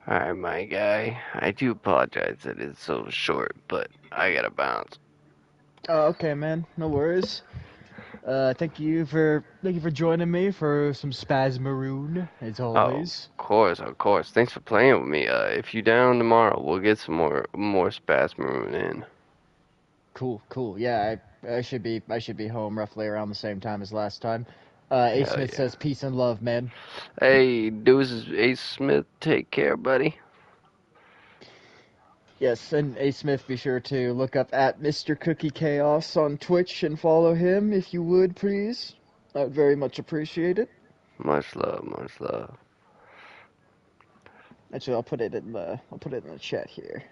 Alright, my guy. I do apologize that it's so short, but I gotta bounce. Oh, okay, man. No worries. Thank you for joining me for some Spazmaroon, as Oh, always. of course, of course. Thanks for playing with me. If you down tomorrow, we'll get some more Spaz Maroon in. Cool, cool. Yeah, I should be home roughly around the same time as last time. A Hell Smith yeah. says peace and love, man. Hey, deuces, Ace Smith, take care, buddy. Yes, and A Smith, be sure to look up at Mr. Cookie Chaos on Twitch and follow him if you would, please. I would very much appreciate it. Much love, much love. Actually, I'll put it in the chat here.